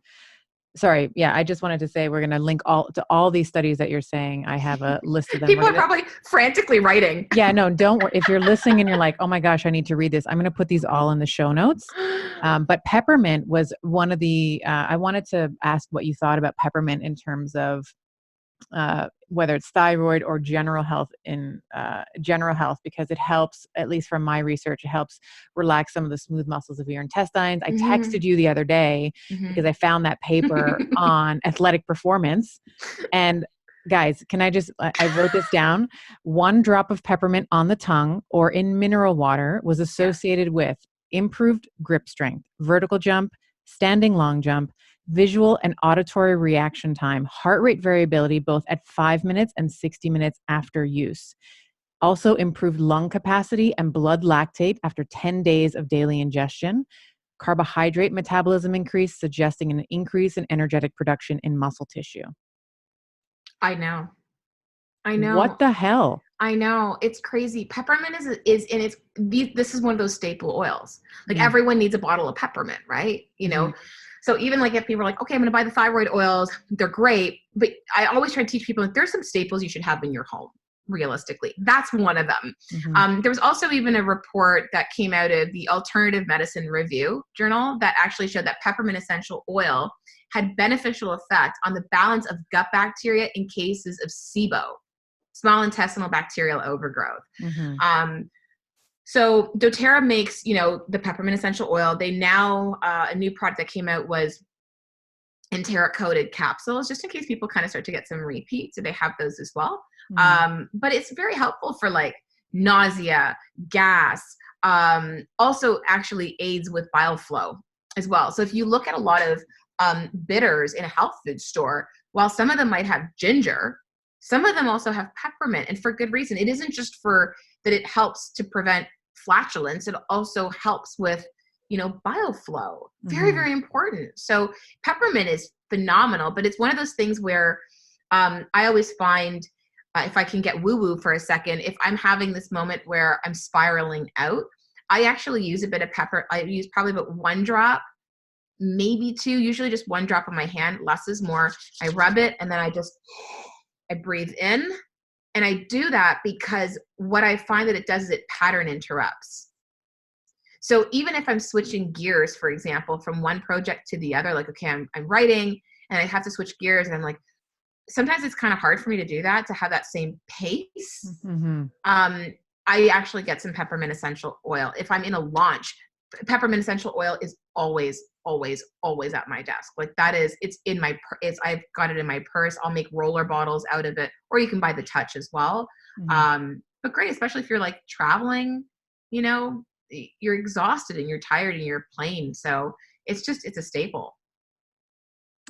Sorry. Yeah. I just wanted to say we're going to link all these studies that you're saying. I have a list of them. People are probably frantically writing. Yeah, no, don't worry. If you're listening and you're like, oh my gosh, I need to read this, I'm going to put these all in the show notes. But peppermint was one of the, I wanted to ask what you thought about peppermint in terms of whether it's thyroid or general health because it helps, at least from my research, it helps relax some of the smooth muscles of your intestines. I texted you the other day because I found that paper on athletic performance. And guys, I wrote this down. 1 drop of peppermint on the tongue or in mineral water was associated with improved grip strength, vertical jump, standing long jump, visual and auditory reaction time, heart rate variability, both at 5 minutes and 60 minutes after use. Also improved lung capacity and blood lactate after 10 days of daily ingestion. Carbohydrate metabolism increase, suggesting an increase in energetic production in muscle tissue. I know. What the hell? I know. It's crazy. Peppermint is and this is one of those staple oils. Like everyone needs a bottle of peppermint, right? You know? So even like if people are like, okay, I'm going to buy the thyroid oils, they're great. But I always try to teach people that there's some staples you should have in your home, realistically. That's one of them. There was also even a report that came out of the Alternative Medicine Review journal that actually showed that peppermint essential oil had beneficial effect on the balance of gut bacteria in cases of SIBO, small intestinal bacterial overgrowth. So doTERRA makes, the peppermint essential oil. They now, a new product that came out was enteric coated capsules, just in case people kind of start to get some repeats. So they have those as well. But it's very helpful for like nausea, gas, also actually aids with bile flow as well. So if you look at a lot of bitters in a health food store, while some of them might have ginger, some of them also have peppermint, and for good reason. It isn't just for that it helps to prevent flatulence. It also helps with, bile flow. Very, very important. So peppermint is phenomenal, but it's one of those things where I always find, if I can get woo-woo for a second, if I'm having this moment where I'm spiraling out, I actually use a bit of pepper. I use probably about 1 drop, maybe 2, usually just 1 drop on my hand. Less is more. I rub it and then I breathe in. And I do that because what I find that it does is it pattern interrupts. So even if I'm switching gears, for example, from one project to the other, like, okay, I'm writing and I have to switch gears, and I'm like, sometimes it's kind of hard for me to do that, to have that same pace. I actually get some peppermint essential oil. If I'm in a launch, peppermint essential oil is always at my desk. Like it's in my, I've got it in my purse. I'll make roller bottles out of it, or you can buy the touch as well. But great, especially if you're like traveling, you're exhausted and you're tired and you're plain. So it's a staple.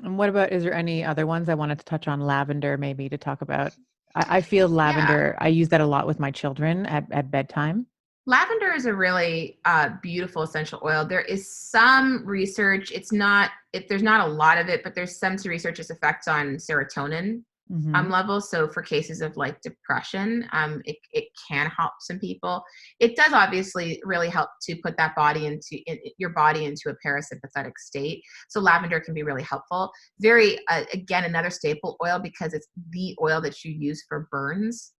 And what about, is there any other ones? I wanted to touch on lavender, maybe, to talk about. I feel lavender. Yeah. I use that a lot with my children at bedtime. Lavender is a really beautiful essential oil. There is some research. There's not a lot of it, but there's some research its effects on serotonin levels. So for cases of like depression, it can help some people. It does obviously really help to put that your body into a parasympathetic state. So lavender can be really helpful. Very, again, another staple oil because it's the oil that you use for burns.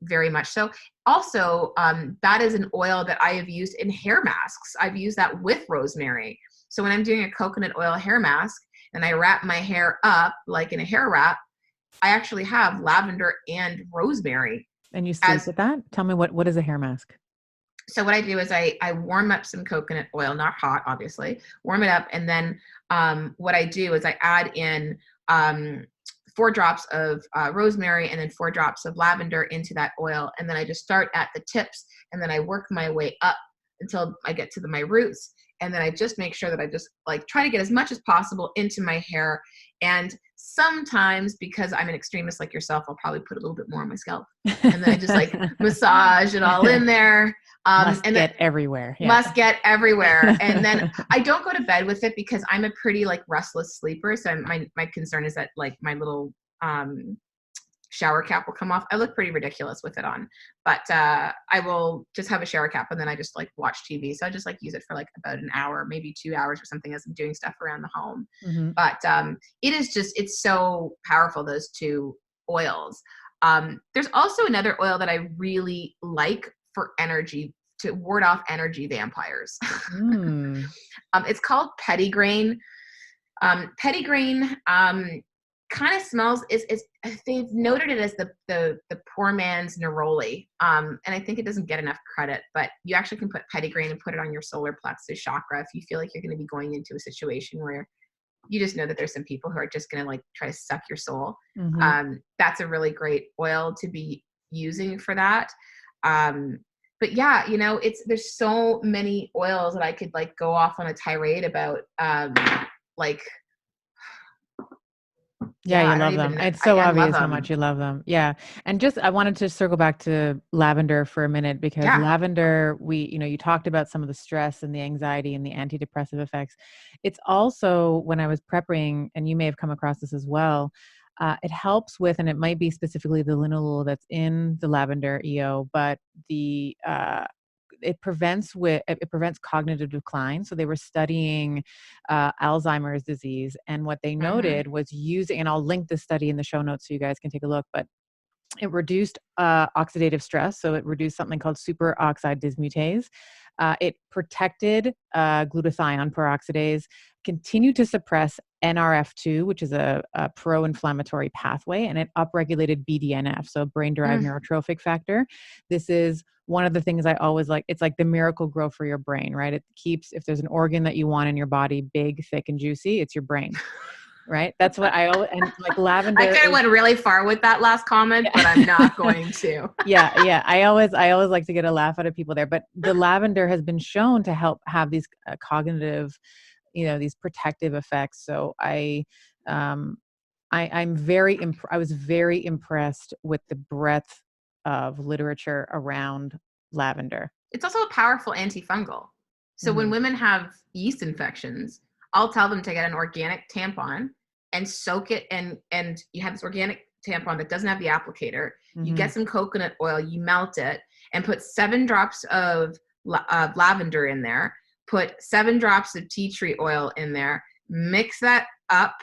Very much so. Also, that is an oil that I have used in hair masks. I've used that with rosemary. So when I'm doing a coconut oil hair mask and I wrap my hair up like in a hair wrap, I actually have lavender and rosemary. And you sleep with that? Tell me, what is a hair mask? So what I do is I warm up some coconut oil, not hot, obviously, warm it up. And then what I do is I add in 4 drops of rosemary and then 4 drops of lavender into that oil. And then I just start at the tips and then I work my way up until I get to my roots. And then I just make sure that I just like try to get as much as possible into my hair. And sometimes, because I'm an extremist like yourself, I'll probably put a little bit more on my scalp. And then I just like massage it all in there. Must get everywhere. Yeah. Must get everywhere. And then I don't go to bed with it because I'm a pretty like restless sleeper. So my concern is that like my little shower cap will come off. I look pretty ridiculous with it on, but I will just have a shower cap and then I just like watch TV. So I just like use it for like about an hour, maybe 2 hours or something as I'm doing stuff around the home. Mm-hmm. But it is just, it's so powerful, those two oils. There's also another oil that I really like for energy, to ward off energy vampires. It's called pettigrain. Pettigrain kind of smells, they've noted it as the poor man's neroli. And I think it doesn't get enough credit, but you actually can put pettigrain and put it on your solar plexus chakra if you feel like you're going to be going into a situation where you just know that there's some people who are just going to like try to suck your soul. Mm-hmm. That's a really great oil to be using for that. But yeah, you know, there's so many oils that I could like go off on a tirade about. Like, Yeah, you love them. It's so I love obvious how them. much you love them. Yeah. And just, I wanted to circle back to lavender for a minute, because lavender, you talked about some of the stress and the anxiety and the antidepressive effects. It's also, when I was prepping, and you may have come across this as well, it helps with, and it might be specifically the linalool that's in the lavender EO, but it prevents cognitive decline. So they were studying Alzheimer's disease, and what they noted was using, and I'll link this study in the show notes so you guys can take a look, but it reduced oxidative stress. So it reduced something called superoxide dismutase. It protected glutathione peroxidase, continued to suppress NRF2, which is a pro-inflammatory pathway, and it upregulated BDNF, so brain-derived neurotrophic factor. This is one of the things I always like. It's like the miracle grow for your brain, right? It keeps, if there's an organ that you want in your body big, thick, and juicy, it's your brain. Right? That's what I always, and like lavender. I kind of went really far with that last comment, but I'm not going to. Yeah. I always like to get a laugh out of people there, but the lavender has been shown to help have these cognitive, these protective effects. So I was very impressed with the breadth of literature around lavender. It's also a powerful antifungal. So when women have yeast infections, I'll tell them to get an organic tampon and soak it, and you have this organic tampon that doesn't have the applicator. You get some coconut oil, you melt it, and put 7 drops of lavender in there, put 7 drops of tea tree oil in there, mix that up,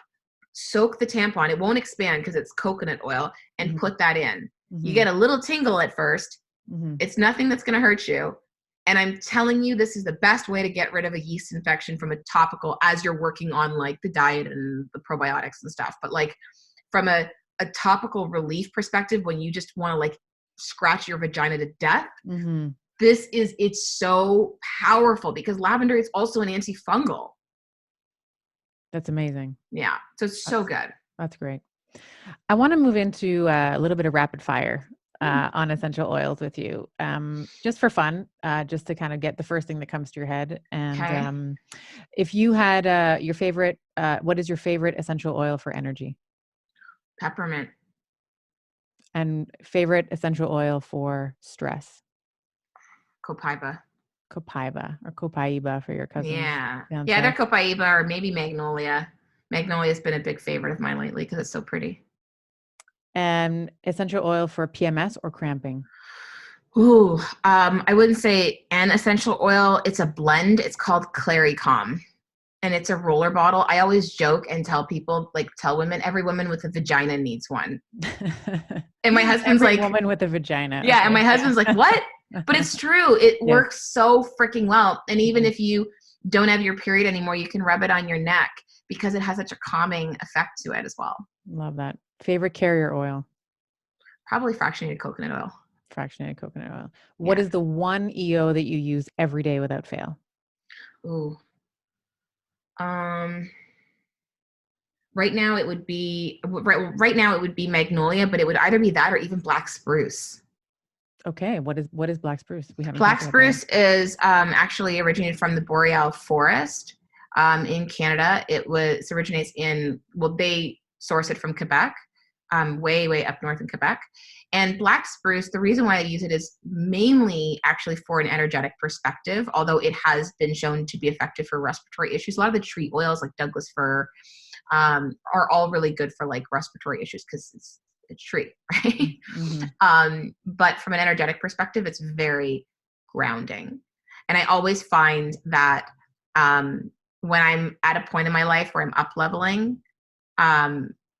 soak the tampon. It won't expand because it's coconut oil, and put that in. You get a little tingle at first. It's nothing that's going to hurt you. And I'm telling you, this is the best way to get rid of a yeast infection from a topical, as you're working on like the diet and the probiotics and stuff. But like from a topical relief perspective, when you just want to like scratch your vagina to death, it's so powerful, because lavender is also an antifungal. That's amazing. Yeah. So it's so good. That's great. I want to move into a little bit of rapid fire on essential oils with you, just for fun, just to kind of get the first thing that comes to your head. And if you had your favorite, what is your favorite essential oil for energy? Peppermint. And favorite essential oil for stress? Copaiba. Copaiba, or copaiba for your cousins. Yeah. Yeah, they're copaiba, or maybe magnolia. Magnolia has been a big favorite of mine lately because it's so pretty. And essential oil for PMS or cramping? Ooh, I wouldn't say an essential oil. It's a blend. It's called Claricom, and it's a roller bottle. I always joke and tell people, like, tell women, every woman with a vagina needs one. And my husband's every like, woman with a vagina. Yeah, okay. And my husband's like, what? But it's true. It works so freaking well. And even if you don't have your period anymore, you can rub it on your neck, because it has such a calming effect to it as well. Love that. Favorite carrier oil? Probably fractionated coconut oil. Fractionated coconut oil. What is the one EO that you use every day without fail? Ooh. Right now it would be magnolia, but it would either be that or even black spruce. Okay, what is black spruce? We haven't. Black spruce is actually originated from the boreal forest in Canada. It originates in, they source it from Quebec, way up north in Quebec. And black spruce, the reason why I use it is mainly actually for an energetic perspective, although it has been shown to be effective for respiratory issues. A lot of the tree oils like Douglas fir are all really good for like respiratory issues, because a tree, right? But from an energetic perspective, it's very grounding. And I always find that when I'm at a point in my life where I'm up leveling,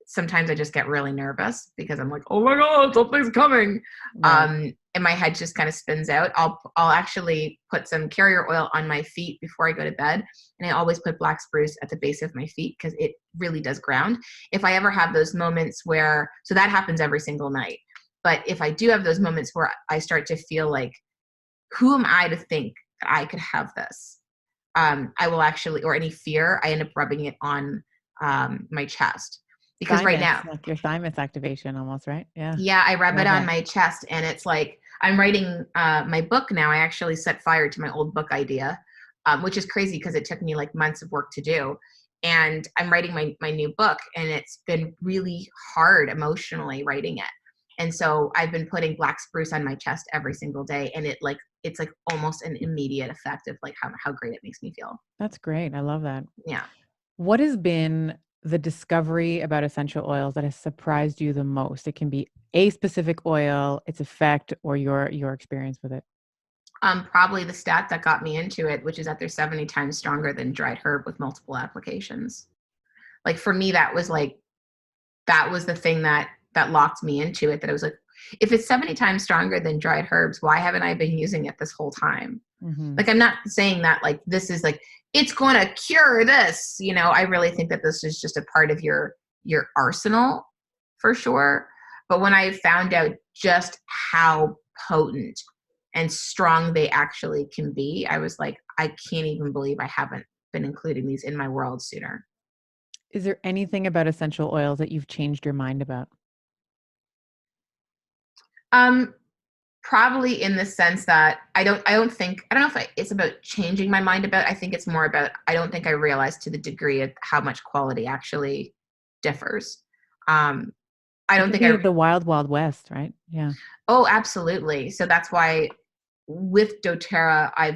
sometimes I just get really nervous because I'm like, oh my God, something's coming. Right. And my head just kind of spins out. I'll actually put some carrier oil on my feet before I go to bed. And I always put black spruce at the base of my feet because it really does ground. If I ever have those moments where, so that happens every single night. But if I do have those moments where I start to feel like, who am I to think that I could have this? I will actually, or any fear, I end up rubbing it on my chest. Because right now, like your thymus activation almost, right? Yeah. Yeah, I rub it on my chest, and it's like I'm writing my book now. I actually set fire to my old book idea, which is crazy because it took me like months of work to do. And I'm writing my new book, and it's been really hard emotionally writing it. And so I've been putting black spruce on my chest every single day, and it's like almost an immediate effect of like how great it makes me feel. That's great. I love that. Yeah. What has been the discovery about essential oils that has surprised you the most? It can be a specific oil, its effect, or your experience with it. Probably the stat that got me into it, which is that they're 70 times stronger than dried herb with multiple applications. Like for me, that was the thing that locked me into it. That I was like, if it's 70 times stronger than dried herbs, why haven't I been using it this whole time? Like, I'm not saying that like this is like it's going to cure this. I really think that this is just a part of your arsenal for sure. But when I found out just how potent and strong they actually can be, I was like, I can't even believe I haven't been including these in my world sooner. Is there anything about essential oils that you've changed your mind about? Probably in the sense that I don't know if it's about changing my mind about. I think it's more about I don't think I realized to the degree of how much quality actually differs. I don't think the wild, wild west, right? Yeah. Oh, absolutely. So that's why with doTERRA, I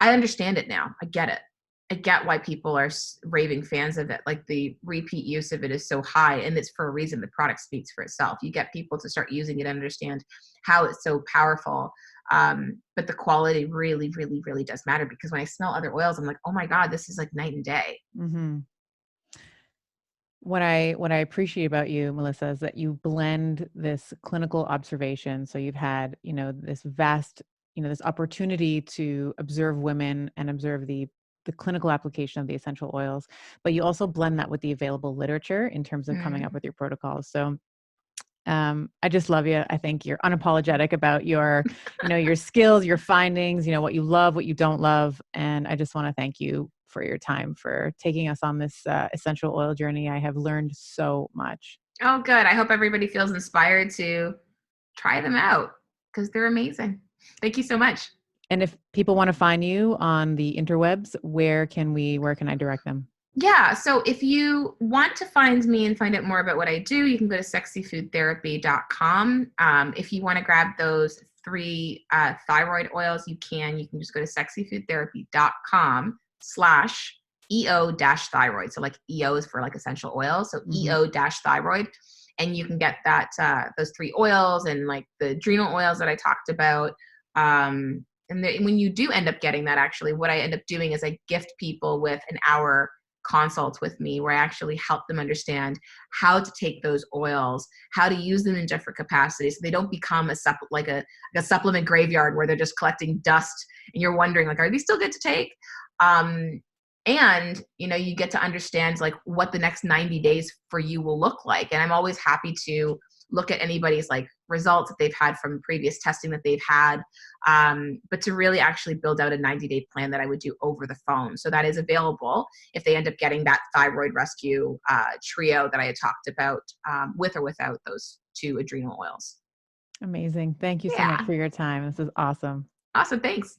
understand it now. I get it. I get why people are raving fans of it. Like the repeat use of it is so high, and it's for a reason. The product speaks for itself. You get people to start using it and understand how it's so powerful. But the quality really, really, really does matter, because when I smell other oils, I'm like, oh my God, this is like night and day. Mm-hmm. What I appreciate about you, Melissa, is that you blend this clinical observation. So you've had, this vast, this opportunity to observe women and observe the clinical application of the essential oils, but you also blend that with the available literature in terms of coming up with your protocols. So I just love you. I think you're unapologetic about your, your skills, your findings, what you love, what you don't love. And I just want to thank you for your time, for taking us on this essential oil journey. I have learned so much. Oh, good. I hope everybody feels inspired to try them out because they're amazing. Thank you so much. And if people want to find you on the interwebs, where can I direct them? Yeah. So if you want to find me and find out more about what I do, you can go to sexyfoodtherapy.com. If you want to grab those 3 thyroid oils, you can just go to sexyfoodtherapy.com/EO-thyroid. So like EO is for like essential oils. So EO-thyroid. And you can get that, those 3 oils and like the adrenal oils that I talked about. And when you do end up getting that, actually, what I end up doing is I gift people with an hour consult with me where I actually help them understand how to take those oils, how to use them in different capacities, so they don't become a supplement graveyard where they're just collecting dust and you're wondering like, are these still good to take? And you get to understand like what the next 90 days for you will look like. And I'm always happy to look at anybody's like results that they've had from previous testing that they've had, but to really actually build out a 90-day plan that I would do over the phone. So that is available if they end up getting that thyroid rescue trio that I had talked about, with or without those 2 adrenal oils. Amazing. Thank you so much for your time. This is awesome. Awesome. Thanks.